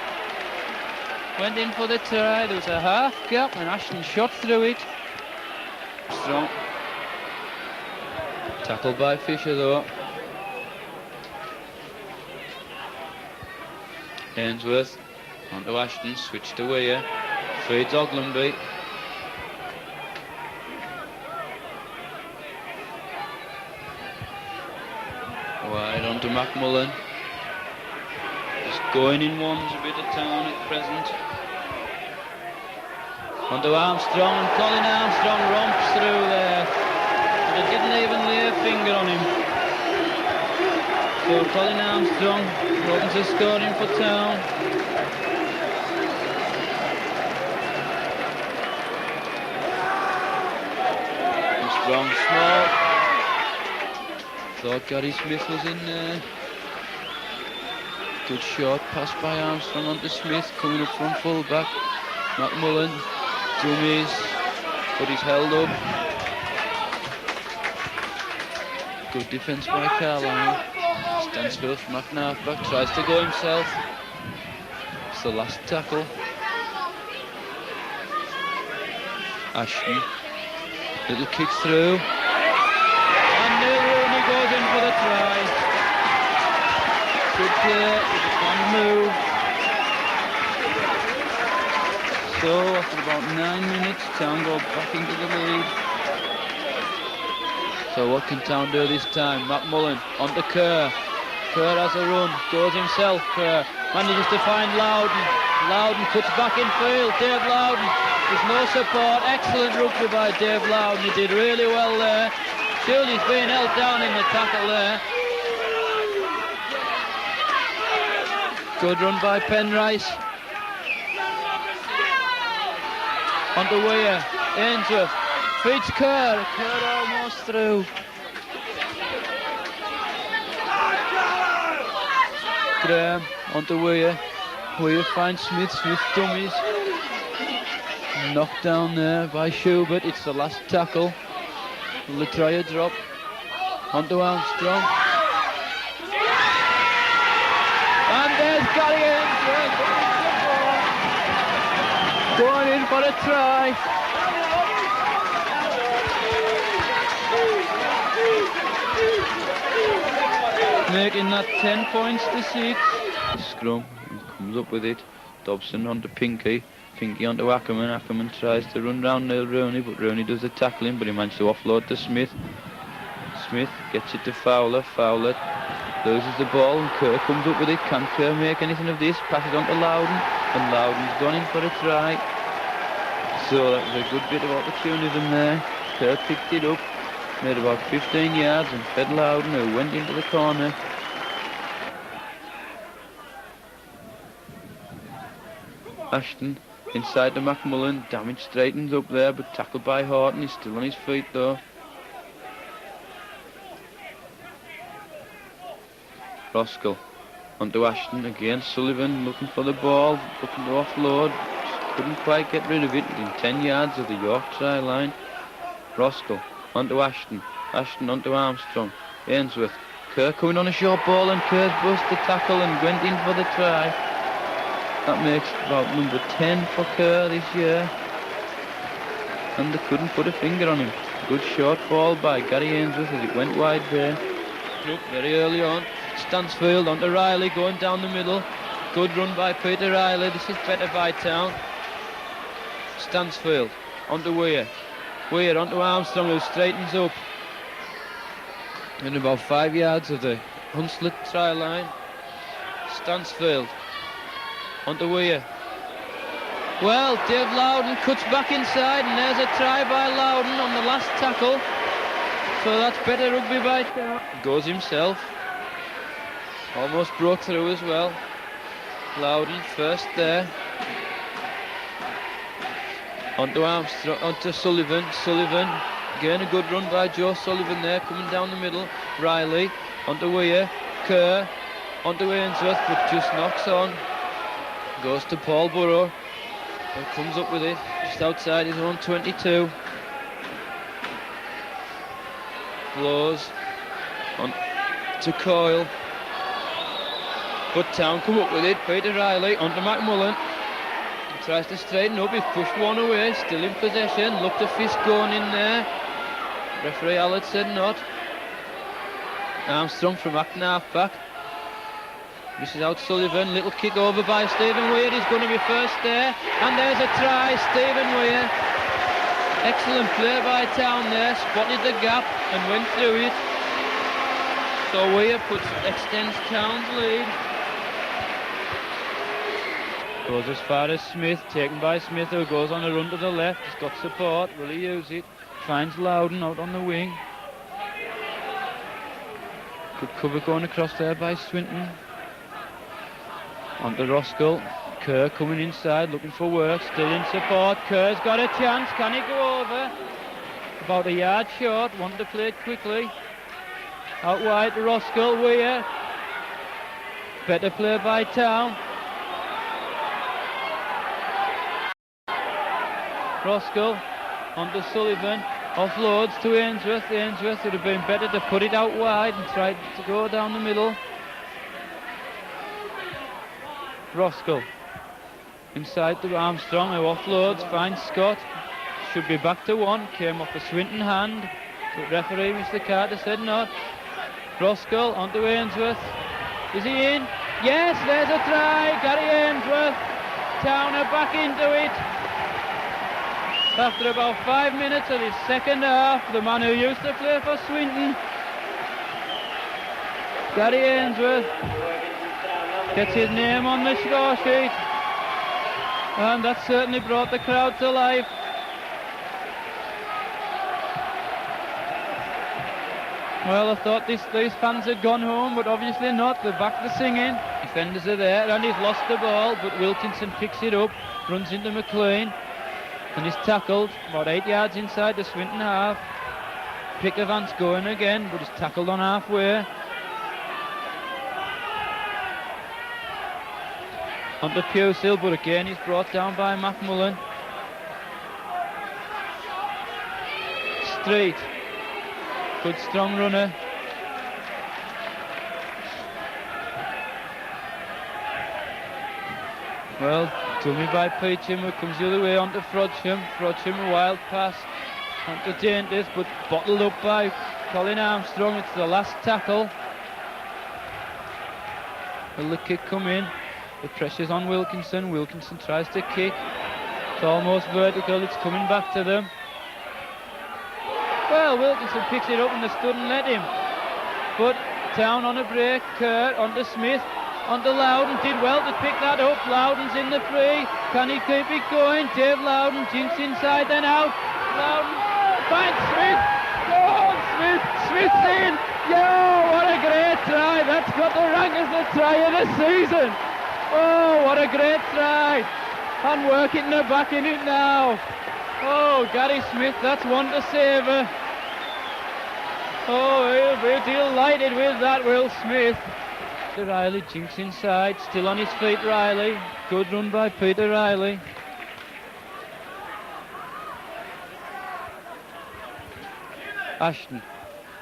Went in for the try. There was a half gap and Ashton shot through it. Strong. Tackled by Fisher though. Ainsworth onto Ashton, switched away here. Feeds Oglenby. Wide onto McMullen. Just Going in one's a bit of Town at present. Onto Armstrong, and Colin Armstrong romps through there. But he didn't even lay a finger on him. So Colin Armstrong opens the scoring for Town. Armstrong small. Thought Gary Smith was in there. Good short pass by Armstrong onto Smith, coming up from full back. McMullen, dummies, but he's held up. Good defence by Carlisle. Stansfield from McNabb back, tries to go himself. It's the last tackle. Ashton, little kick through. And Neil Rooney goes in for the try. Good play, with one move. So after about 9 minutes, Town go back into the lead. So what can Town do this time? McMullen onto Kerr. Kerr has a run, goes himself. Kerr manages to find Loudon. Loudon cuts back in field. Dave Loudon, there's no support. Excellent rugby by Dave Loudon. He did really well there. Surely he's being held down in the tackle there. Good run by Penrice. Onto Weir, Ainsworth, feeds Kerr. Kerr almost through. Graham onto Weir. Weir finds Smith. Smith dummies. Knocked down there by Schubert. It's the last tackle. Will they try a drop? Onto Armstrong. And there's Gary Ainsworth. Going in for a try. Making that 10 points to 6. Scrum, comes up with it. Dobson onto Pinky. Pinky onto Ackerman. Ackerman tries to run round Neil Rooney, but Rooney does the tackling, but he managed to offload to Smith. Smith gets it to Fowler. Fowler loses the ball, and Kerr comes up with it. Can Kerr make anything of this? Passes on to Loudon, and Loudon's gone in for a try. So that was a good bit of opportunism there. Kerr picked it up, made about 15 yards, and fed Loudon, who went into the corner. Ashton inside the McMullen, damage straightens up there, but tackled by Horton. He's still on his feet though. Roskell onto Ashton again. Sullivan looking for the ball, looking to offload. Couldn't quite get rid of it within 10 yards of the York try line. Roskell onto Ashton. Ashton onto Armstrong. Ainsworth. Kerr coming on a short ball, and Kerr's bust the tackle and went in for the try. That makes about number 10 for Kerr this year. And they couldn't put a finger on him. Good short ball by Gary Ainsworth as it went wide there. Look, very early on. Stansfield onto Riley, going down the middle. Good run by Peter Riley. This is better by Town. Stansfield onto Weir. Weir onto Armstrong, who straightens up. In about 5 yards of the Hunslet try line. Stansfield onto Weir. Well, Dave Loudon cuts back inside, and there's a try by Loudon on the last tackle. So that's better rugby by Town. Goes himself. Almost broke through as well. Loudon first there. Onto Armstrong, onto Sullivan. Sullivan, again a good run by Joe Sullivan there, coming down the middle. Riley, onto Weir. Kerr, onto Ainsworth, but just knocks on. Goes to Paul Burrow, and comes up with it, just outside his own 22. Blows on to Coyle. But Town come up with it. Peter Riley onto McMullen. He tries to straighten up. He's pushed one away. Still in possession. Looked a fist going in there. Referee Allard said not. Armstrong from McNabb back. Misses out Sullivan. Little kick over by Stephen Weir. He's going to be first there. And there's a try. Stephen Weir. Excellent play by Town there. Spotted the gap and went through it. So Weir extends Town's lead. Goes as far as Smith, taken by Smith, who goes on a run to the left. He's got support, will he use it? Finds Loudon out on the wing. Good cover going across there by Swinton. On to Roskell. Kerr coming inside, looking for work, still in support. Kerr's got a chance, can he go over? About a yard short, want to play it quickly. Out wide to Roskell, Weir. Better play by Town. Roskell on to Sullivan, offloads to Ainsworth. Ainsworth would have been better to put it out wide and try to go down the middle. Roskell inside to Armstrong, who offloads, finds Scott. Should be back to one, came off a Swinton hand, but referee Mr. Carter said not. Roskell on to Ainsworth. Is he in? Yes, there's a try, Gary Ainsworth. Town are back into it. After about 5 minutes of his second half, the man who used to play for Swinton, Gary Ainsworth, gets his name on the score sheet, and that certainly brought the crowd to life. Well, I thought these fans had gone home, but obviously not. They're back to singing. Defenders are there, and he's lost the ball, but Wilkinson picks it up, runs into McLean, and he's tackled about 8 yards inside the Swinton half. Pickervant's going again, but he's tackled on halfway. On to Pewsill, but again he's brought down by McMullen. Street, good strong runner. Well, dummy by Peacham, who comes the other way onto Frodsham. Frodsham, a wild pass onto Daintis, but bottled up by Colin Armstrong. It's the last tackle. Will the kick come in? The pressure's on Wilkinson. Wilkinson tries to kick. It's almost vertical. It's coming back to them. Well, Wilkinson picks it up and they stood and let him. But Town on a break. Kerr onto Smith. Onto Loudon. Did well to pick that up. Loudon's in the free. Can he keep it going? Dave Loudon jinks inside then out. Loudon finds Smith. Go on, Smith. Smith's in. Yo, what a great try. That's got the rank as the try of the season. Oh, what a great try. And Workington are back in it now. Oh, Gary Smith, that's one to savour. Oh, he'll be delighted with that, Will Smith. Riley jinks inside, still on his feet, Riley. Good run by Peter Riley. Ashton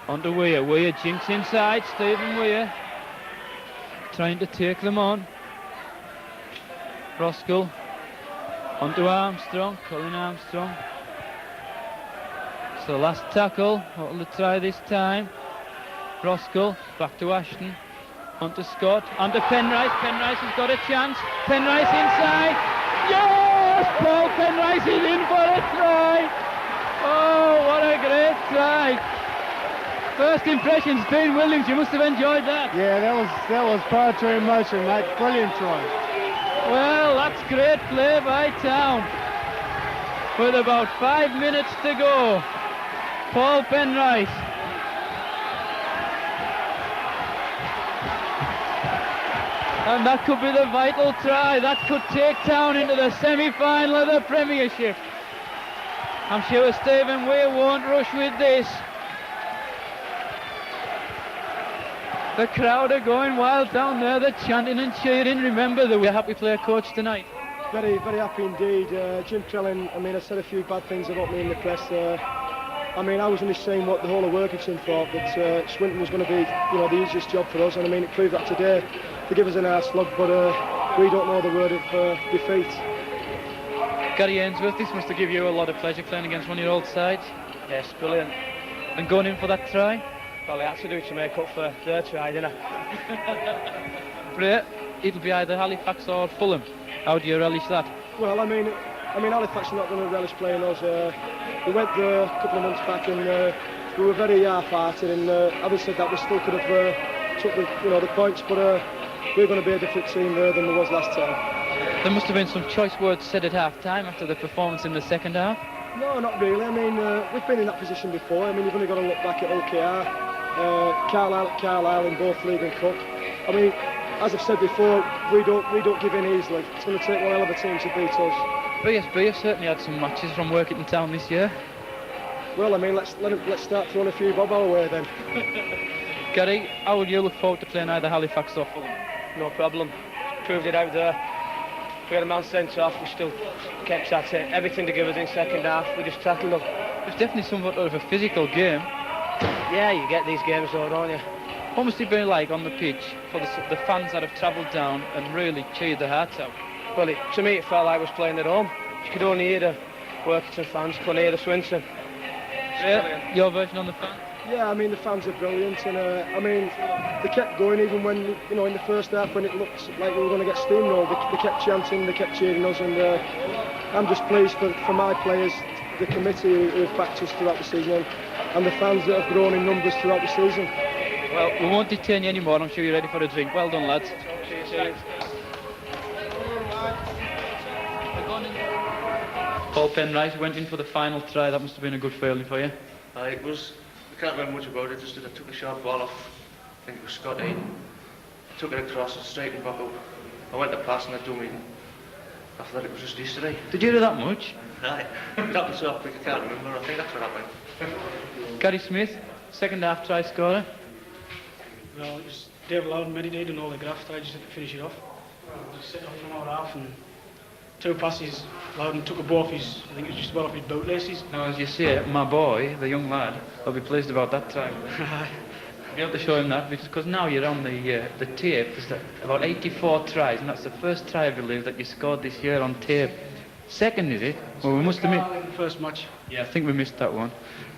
onto Weir. Weir jinks inside, Stephen Weir trying to take them on. Roskell onto Armstrong, Colin Armstrong. It's the last tackle. What will they try this time? Roskell back to Ashton. Onto Scott, onto Penrice. Penrice has got a chance. Penrice inside. Yes! Paul Penrice is in for a try. Oh, what a great try. First impressions, Dean Williams, you must have enjoyed that. Yeah, that was far too emotional, mate. Brilliant try. Well, that's great play by Town. With about 5 minutes to go, Paul Penrice. And that could be the vital try. That could take Town into the semi-final of the Premiership. I'm sure Stephen Weir won't rush with this. The crowd are going wild down there. They're chanting and cheering. Remember, they're a happy player coach tonight. Very, very happy indeed. Jim Trellan, I mean, I said a few bad things about me in the press. I mean, I was only saying what the whole of Workington thought, that Swinton was going to be, you know, the easiest job for us. And I mean, it proved that today. They give us an arse slug, but we don't know the word of defeat. Gary Ainsworth, this must have given you a lot of pleasure playing against one of your old sides. Yes, brilliant. And going in for that try? Well, they had to do it to make up for their try, didn't they? Great. It'll be either Halifax or Fulham. How do you relish that? Well, I mean, Halifax are not going to relish playing us. We went there a couple of months back and we were very half-hearted. And having said that, we still could have took the points, but we're going to be a different team there than there was last time. There must have been some choice words said at half-time after the performance in the second half. No, not really. I mean, we've been in that position before. I mean, you've only got to look back at OKR, Carlisle in both League and Cup. I mean, as I've said before, we don't give in easily. It's going to take one hell of a team to beat us. BSB have certainly had some matches from Workington Town this year. Well, I mean, let's start throwing a few bob our way then. Gary, how would you look forward to playing either Halifax or Fulham? No problem. Proved it out there. We had a man sent off, we still kept at it. Everything to give us in second half, we just tackled them. It was definitely somewhat of a physical game. Yeah, you get these games though, don't you? What must it be like on the pitch for the fans that have travelled down and really cheered their hearts out? Well, to me it felt like I was playing at home. You could only hear the Workington fans, couldn't hear the Swinson. Yeah, your version on the fans? Yeah, I mean, the fans are brilliant, and I mean, they kept going even when, you know, in the first half when it looked like we were going to get steamrolled, they kept chanting, they kept cheering us, and I'm just pleased for my players, the committee who have backed us throughout the season, and the fans that have grown in numbers throughout the season. Well, we won't detain you anymore. I'm sure you're ready for a drink. Well done, lads. Paul Penrice went in for the final try. That must have been a good feeling for you. It was. I can't remember much about it, just that I took a short ball off, I think it was Scotty, took it across and straightened back up. I went to pass and I dummied. I thought it was just yesterday. Did you do that much? Right. It happened so quick I can't remember. I think that's what happened. Gary Smith, second half try scorer. Well, it was Dave Loudon meditated and all the graft. I just had to finish it off. Just set off from our half and 2 passes. Loudon took a ball off his, I think it was just well off his boot laces. Now, as you say, my boy, the young lad, will be pleased about that try. You have to show him that because now you're on the tape. There's about 84 tries, and that's the first try, I believe, that you scored this year on tape. Second, is it? Well, we must have missed. First match. Yeah, I think we missed that one.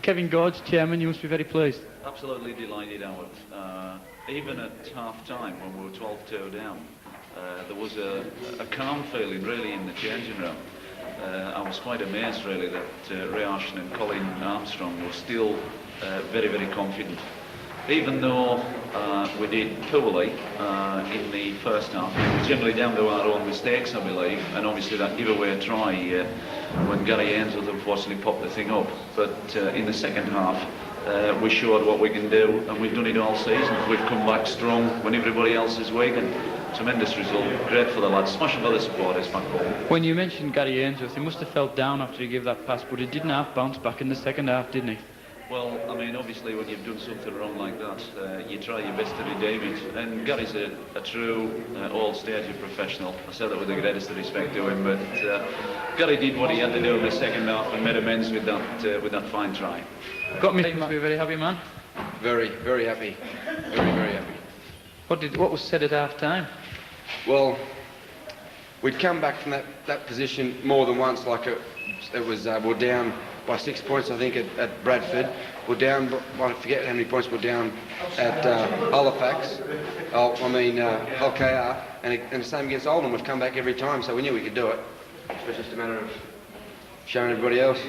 Kevin Gorge, chairman, you must be very pleased. Absolutely delighted, Howard. Even at half-time, when we were 12-2 down, there was a calm feeling, really, in the changing room. I was quite amazed, really, that Ray Ashton and Colin Armstrong were still very, very confident. Even though we did poorly in the first half, it was generally down to our own mistakes, I believe, and obviously that giveaway try when Gary Ainsworth unfortunately popped the thing up. But in the second half, we showed what we can do, and we've done it all season. We've come back strong when everybody else is weak, and tremendous result. Great for the lads. Smashing for the supporters back home. When you mentioned Gary Ainsworth, he must have felt down after he gave that pass, but he didn't half bounce back in the second half, didn't he? Well, I mean, obviously when you've done something wrong like that, you try your best to redeem it. And Gary's a true all-stage professional. I say that with the greatest respect to him, but Gary did what he had to do in the second half and made amends with that fine try. Got me. You must be a very happy man. Very, very happy. Very, very happy. What was said at half-time? Well, we'd come back from that position more than once. Like it was, we're down by 6 points, I think, at Bradford. We're down, I forget how many points we're down at Halifax. LKR, and the same against Oldham. We've come back every time, so we knew we could do it. It was just a matter of showing everybody else.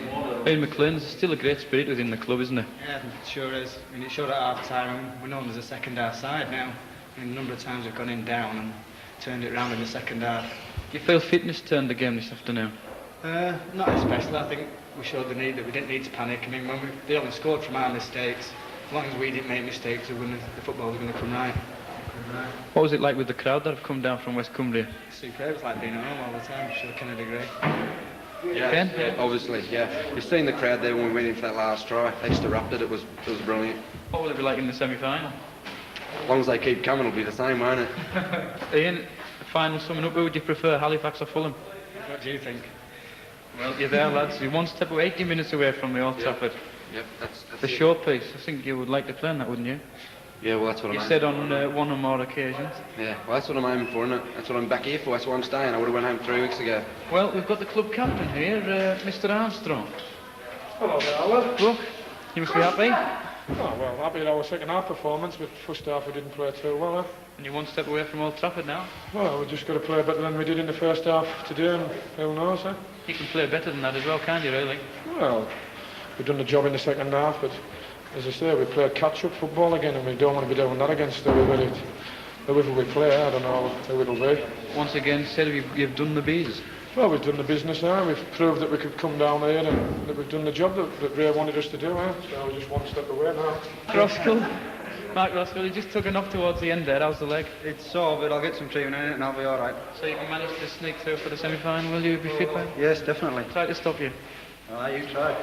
Ian McLean's still a great spirit within the club, isn't it? Yeah, it sure is. I mean, it showed at half-time. We're known as a second-half side now. I mean, a number of times we've gone in down and turned it around in the second half. Do you feel fitness turned the game this afternoon? Not especially. I think we showed the need that we didn't need to panic. I mean, when they only scored from our mistakes. As long as we didn't make mistakes, the football was going to come right. What was it like with the crowd that have come down from West Cumbria? Superb. It's like being at home all the time. Sure, can I agree? Yeah, obviously, yeah. You've seen the crowd there when we went in for that last try. They just erupted. It was brilliant. What will it be like in the semi-final? As long as they keep coming, it'll be the same, won't it? Ian, final summing up, who would you prefer, Halifax or Fulham? What do you think? Well, you're there, lads. You're one step away, 80 minutes away from the Old Trafford. Yep, that's the showpiece. I think you would like to play on that, wouldn't you? Yeah, well, that's what you I'm said on one or more occasions. Yeah, well, that's what I'm aiming for, isn't it? That's what I'm back here for. That's why I'm staying. I would have went home 3 weeks ago. Well, we've got the club captain here, Mr. Armstrong. Hello there, Alan. Look, you must be happy. Oh, well, happy with our second half performance, but first half we didn't play too well, And you're one step away from Old Trafford now? Well, we've just got to play better than we did in the first half today, and who knows, You can play better than that as well, can't you, really? Well, we've done the job in the second half, but as I say, we played catch-up football again, and we don't want to be doing that against everybody. whoever we play, I don't know who it'll be. Once again, said you've done the bees. Well, we've done the business now. We've proved that we could come down here and that we've done the job that Ray wanted us to do. So we're just one step away now. Mark Roskell, you just took a knock towards the end there. How's the leg? It's sore, but I'll get some treatment in it and I'll be all right. So you can manage to sneak through for the semi-final, will you be fit by? Yes, definitely. Try to stop you. All right, you try.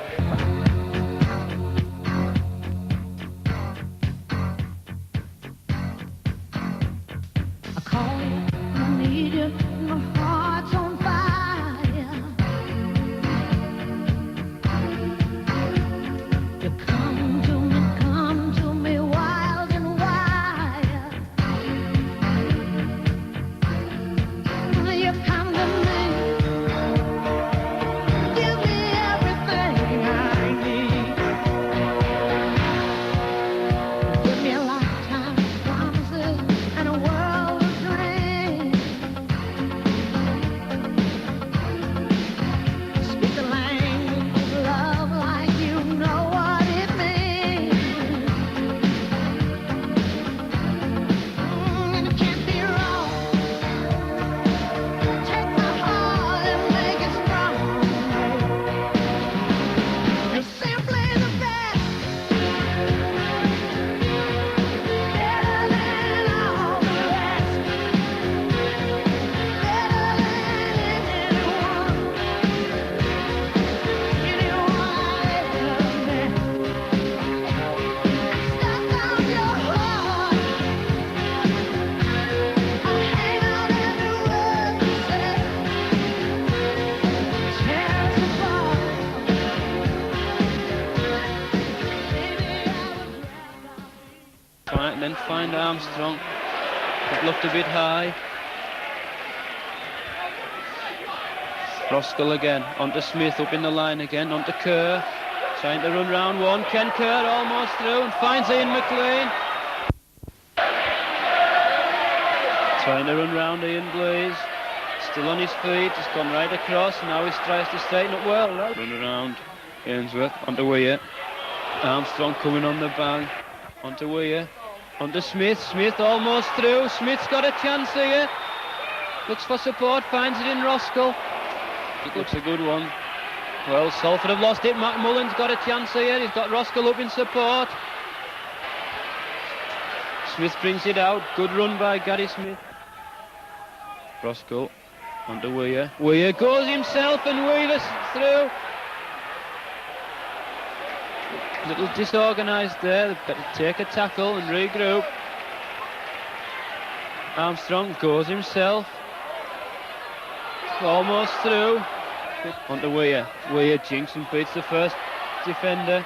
Then find Armstrong. It looked a bit high. Roskell again, onto Smith, up in the line again, onto Kerr. Trying to run round one. Ken Kerr almost through and finds Ian McLean. Trying to run round Ian Blaze. Still on his feet, he's gone right across. Now he tries to straighten up well. Run around Ainsworth, onto Weir. Armstrong coming on the bang. Onto Weir. Onto Smith. Smith almost through. Smith's got a chance here. Looks for support, finds it in Roskell. It looks a good one. Well, Salford have lost it. McMullen's got a chance here. He's got Roskell up in support. Smith brings it out. Good run by Gary Smith. Roskell onto Weir. Weir goes himself and Weaver's through. A little disorganised there. They've got to take a tackle and regroup. Armstrong goes himself. Almost through. Onto Weir. Weir jinks and beats the first defender.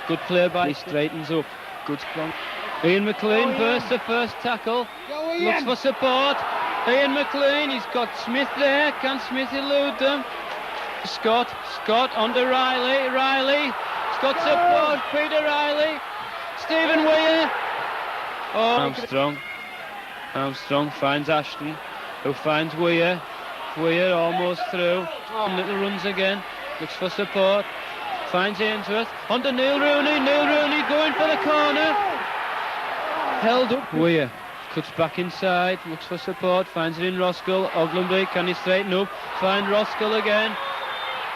Good play by. He straightens up. Good sprung. Ian McLean bursts the first tackle. Looks for support. Ian McLean, he's got Smith there. Can Smith elude them? Scott onto Riley. Riley. Got support, Peter Riley, Stephen Weir. Armstrong finds Ashton, who finds Weir. Weir almost through. Little runs again, looks for support, finds Ainsworth. Onto Neil Rooney. Neil Rooney going for the corner. Held up. Weir cuts back inside, looks for support, finds it in Roskell. Ogilvie, can he straighten up? Find Roskell again.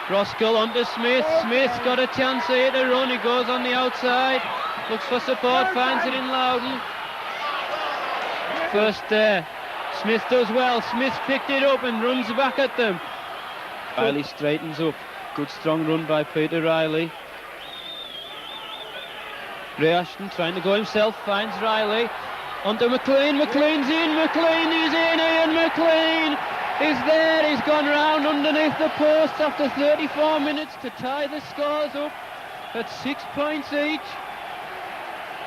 Roskell onto Smith. Smith's got a chance here to run. He goes on the outside. Looks for support. Finds it in Loudon. First there. Smith does well. Smith picked it up and runs back at them. Riley straightens up. Good strong run by Peter Riley. Ray Ashton trying to go himself. Finds Riley. Onto McLean. McLean's in. McLean is in. Ian McLean. He's there, he's gone round underneath the post after 34 minutes to tie the scores up at 6 points each.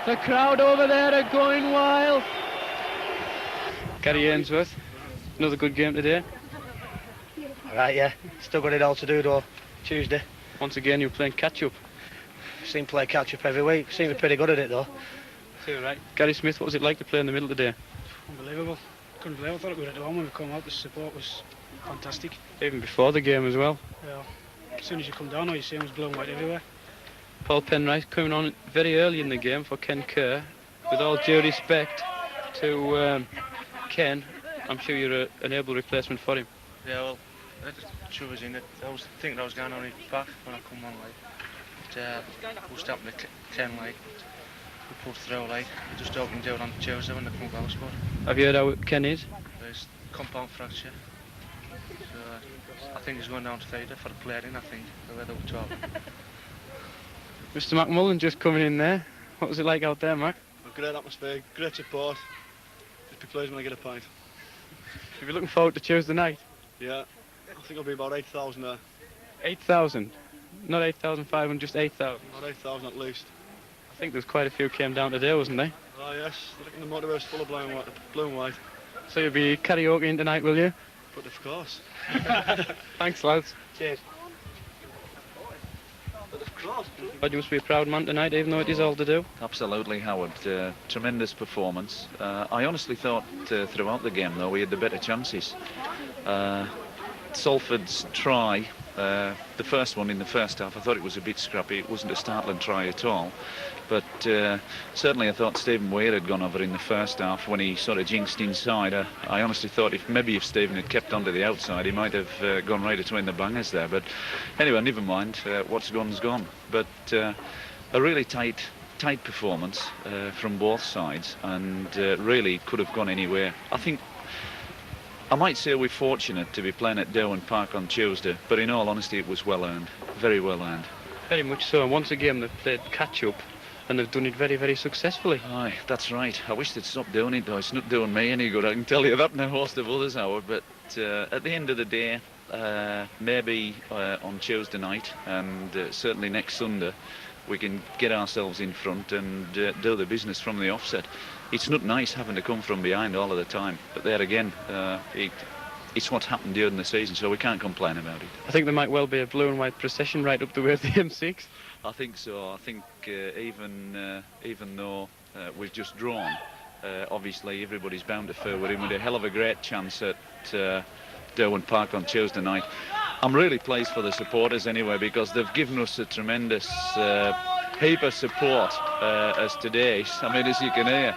The crowd over there are going wild. Gary Ainsworth, another good game today. Right, yeah. Still got it all to do though, Tuesday. Once again, you're playing catch-up. Seem to play catch-up every week. Seem to be pretty good at it though. Right. Gary Smith, what was it like to play in the middle today? Unbelievable. Couldn't believe it. I thought it would have done when we come out. The support was fantastic. Even before the game as well. Yeah. As soon as you come down, all you see was blue and white everywhere. Paul Penrice coming on very early in the game for Ken Kerr. With all due respect, to Ken. I'm sure you're an able replacement for him. Yeah, well, I had the shivers in it. I was thinking I was going on his back when I come on, like. But we was stopping at 10, like. We pulled through, like. We just opened down on Tuesday when they come out spot. Have you heard how Ken is? There's compound fracture. So I think he's going down to theatre for the playing, I think, the way they were talking. Mr. McMullen just coming in there. What was it like out there, Mac? A great atmosphere, great support. Just be pleased when I get a pint. Are you looking forward to Tuesday night? Yeah, I think it'll be about 8,000 there. 8,000? Not 8,500, just 8,000? About 8,000 at least. I think there's quite a few came down today, wasn't there? Oh yes, I reckon the motorways full of blue and white. So you'll be karaokeing tonight, will you? But of course. Thanks, lads. Cheers. But you must be a proud man tonight, even though it is all to do. Absolutely, Howard. Tremendous performance. I honestly thought throughout the game, though, we had the better chances. Salford's try, the first one in the first half, I thought it was a bit scrappy. It wasn't a startling try at all. But certainly I thought Stephen Weir had gone over in the first half when he sort of jinxed inside. I honestly thought if Stephen had kept on to the outside, he might have gone right between the bangers there. But anyway, never mind. What's gone's gone. But a really tight performance from both sides, and really could have gone anywhere. I think I might say we're fortunate to be playing at Derwent Park on Tuesday, but in all honesty, it was well earned, very well earned. Very much so. And once again, they've played catch-up, and they've done it very, very successfully. Aye, that's right. I wish they'd stop doing it, though. It's not doing me any good, I can tell you that, and a host of others, Howard. But at the end of the day, maybe on Tuesday night, and certainly next Sunday, we can get ourselves in front and do the business from the offset. It's not nice having to come from behind all of the time, but there again, it's what's happened during the season, so we can't complain about it. I think there might well be a blue and white procession right up the way of the M6. I think so. I think even though we've just drawn, obviously everybody's bound to fare with him with a hell of a great chance at Derwent Park on Tuesday night. I'm really pleased for the supporters anyway, because they've given us a tremendous heap of support as today. I mean, as you can hear.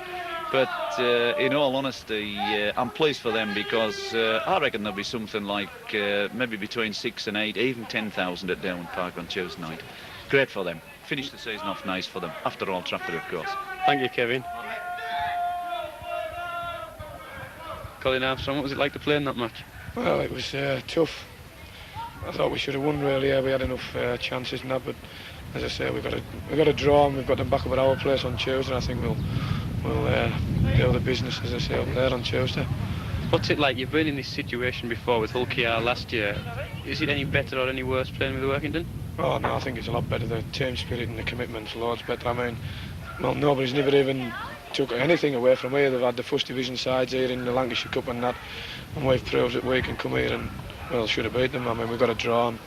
But in all honesty, I'm pleased for them, because I reckon there'll be something like maybe between 6 and 8, even 10,000 at Derwent Park on Tuesday night. Great for them. Finish the season off nice for them. After Old Trafford, of course. Thank you, Kevin. Colin Armstrong, what was it like to play in that match? Well, it was tough. I thought we should have won, really. Yeah, we had enough chances and that, but as I say, we've got to draw, and we've got them back up at our place on Tuesday. And I think we'll do the business, as I say, up there on Tuesday. What's it like? You've been in this situation before with Hull KR last year. Is it any better or any worse playing with Workington? Oh no, I think it's a lot better. The team spirit and the commitment's loads better. I mean, well, nobody's never even took anything away from here. They've had the first division sides here in the Lancashire Cup and that, and we've proved that we can come here and, well, should have beat them. I mean, we've got a draw, and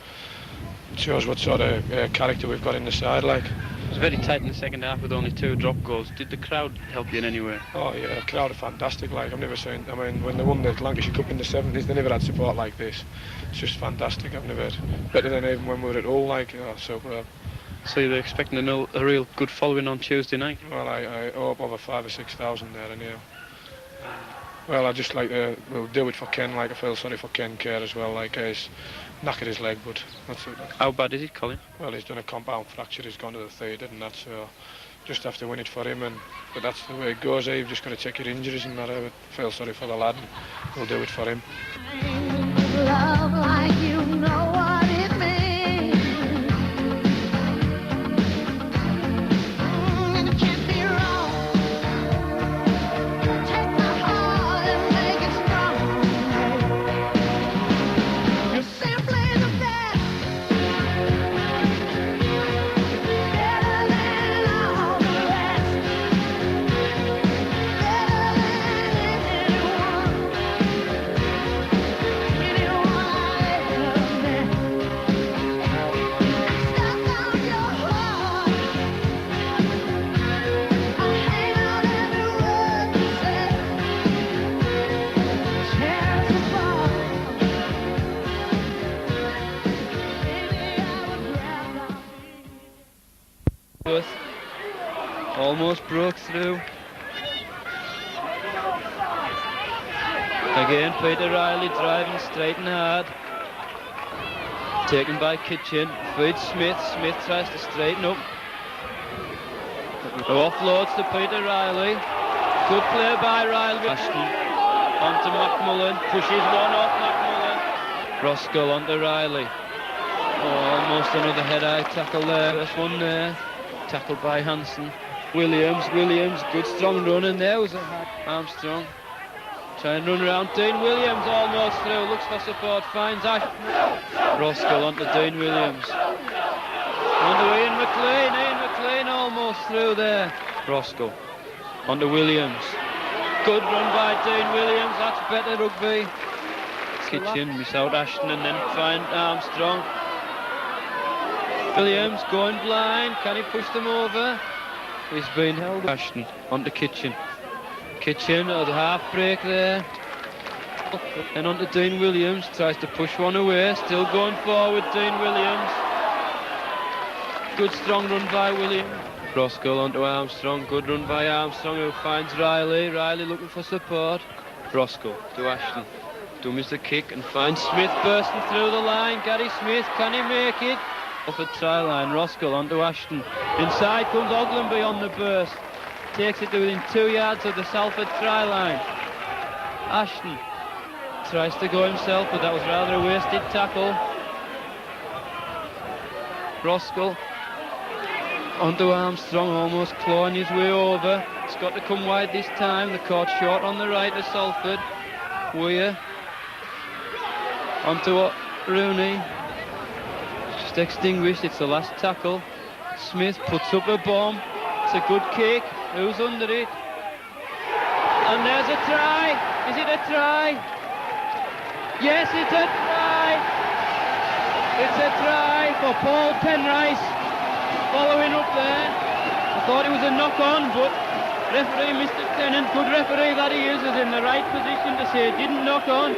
it shows what sort of character we've got in the side, like. It was very tight in the second half with only 2 drop goals. Did the crowd help you in any way? Oh yeah, the crowd are fantastic. Like, I've never seen. I mean, when they won the Lancashire Cup in the 70s, they never had support like this. It's just fantastic. I've never better than even when we were at Hull. Like, superb. So you're expecting a real good following on Tuesday night? Well, I hope over 5,000 or 6,000 there, and yeah. Well, I just like to do it for Ken. Like, I feel sorry for Ken Kerr as well. Like, he's knackered his leg, but that's it. How bad is it, Colin? Well, he's done a compound fracture. He's gone to the theatre, and that's just have to win it for him. But that's the way it goes. You've just got to check your injuries and that. I feel sorry for the lad, and we'll do it for him. Love like you know what it means. And it can't be wrong. Take my heart and make it strong. You're simply the best. Better than all the rest. Better than anyone I ever Almost broke through. Again, Peter Riley driving straight and hard. Taken by Kitchen. Feeds Smith. Smith tries to straighten up. Offloads to Peter Riley. Good play by Riley. Ashton onto McMullen. Pushes one off McMullen. Roscoe onto Riley. Oh, almost another head-eye tackle there. First one there. Tackled by Hansen. Williams. Good strong run, and there was a Armstrong. Try and run around Dean Williams, almost through, looks for support, finds Ash. Roscoe onto Dean Williams. Onto Ian McLean almost through there. Roscoe onto Williams. Good run by Dean Williams, that's better rugby. Kitchen, miss out Ashton and then find Armstrong. Williams going blind, can he push them over? He's been held. Ashton onto Kitchen. Kitchen at the half break there. And on to Dean Williams, tries to push one away, still going forward Dean Williams. Good strong run by Williams. Roscoe onto Armstrong, good run by Armstrong who finds Riley. Riley looking for support. Roscoe to Ashton. Dummies the kick and finds Smith bursting through the line. Gary Smith, can he make it? Off the try line, Roscoe onto Ashton. Inside comes Oglenby on the burst. Takes it to within 2 yards of the Salford try line. Ashton tries to go himself, but that was rather a wasted tackle. Roscoe onto Armstrong, almost clawing his way over. It's got to come wide this time. The court short on the right of Salford. Weir onto Rooney. Just extinguished. It's the last tackle. Smith puts up a bomb. It's a good kick. Who's under it? And there's a try. Is it a try? Yes, it's a try. It's a try for Paul Penrice. Following up there. I thought it was a knock-on, but referee Mr. Tennant, good referee that he is in the right position to say it didn't knock on.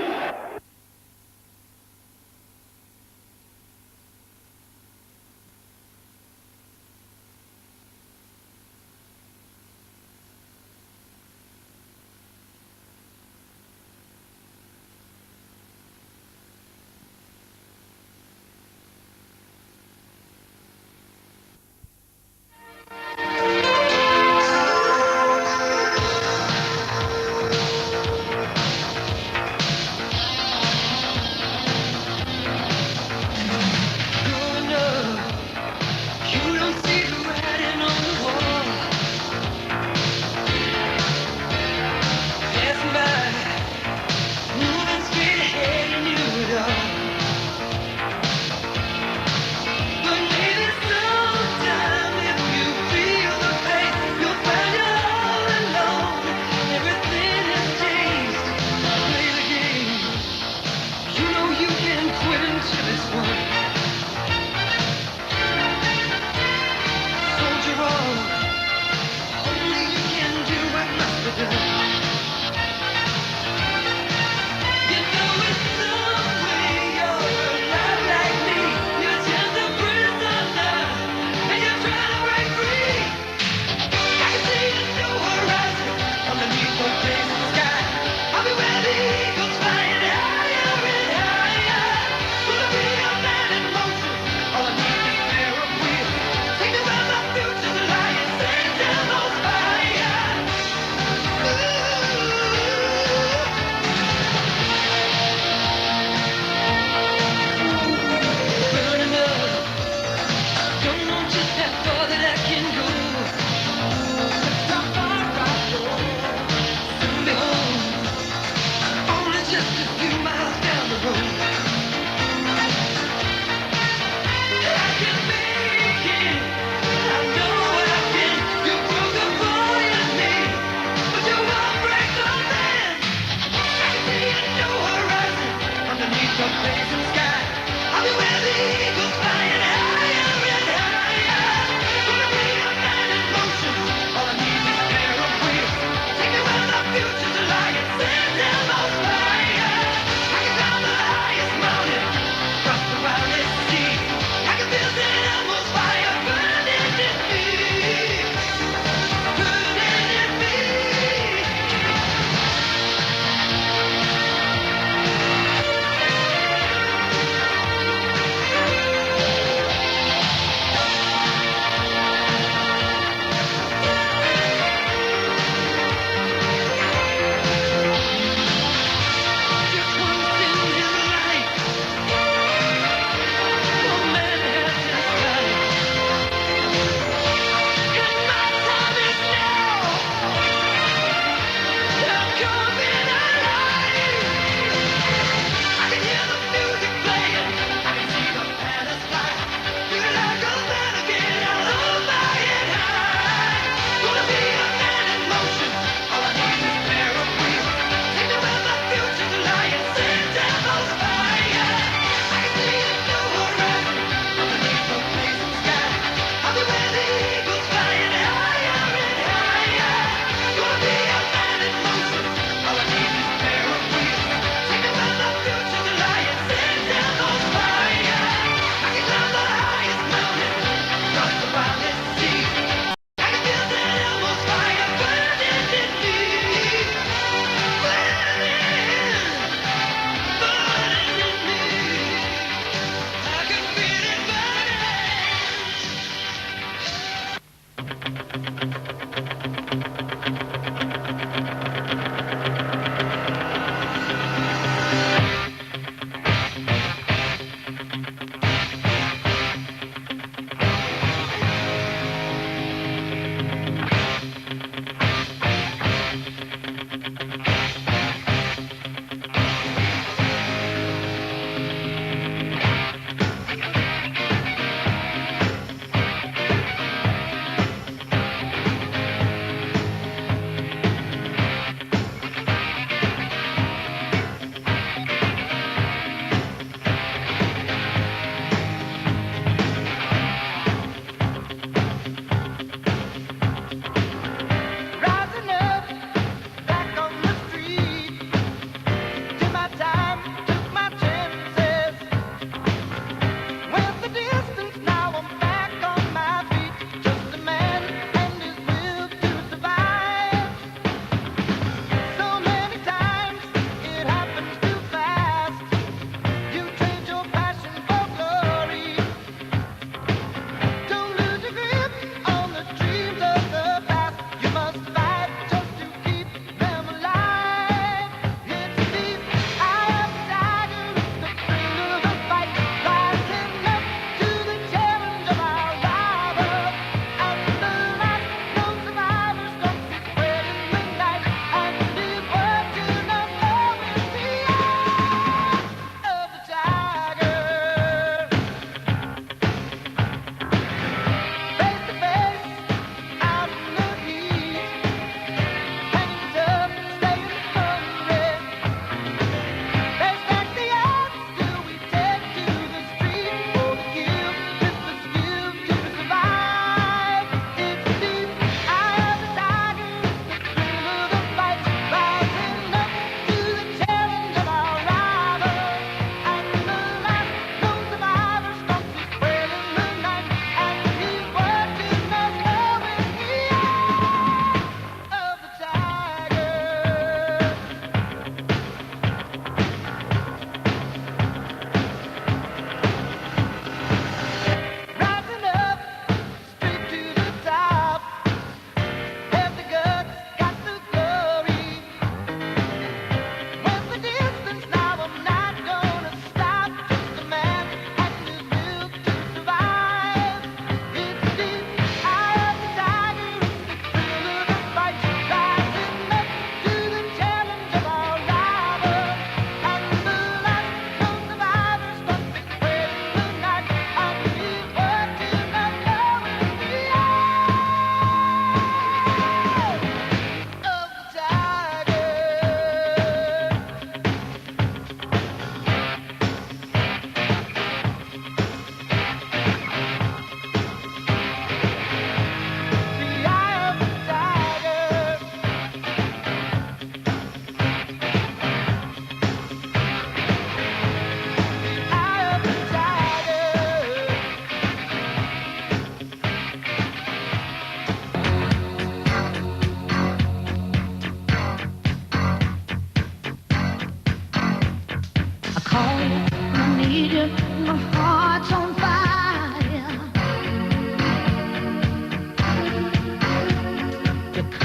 to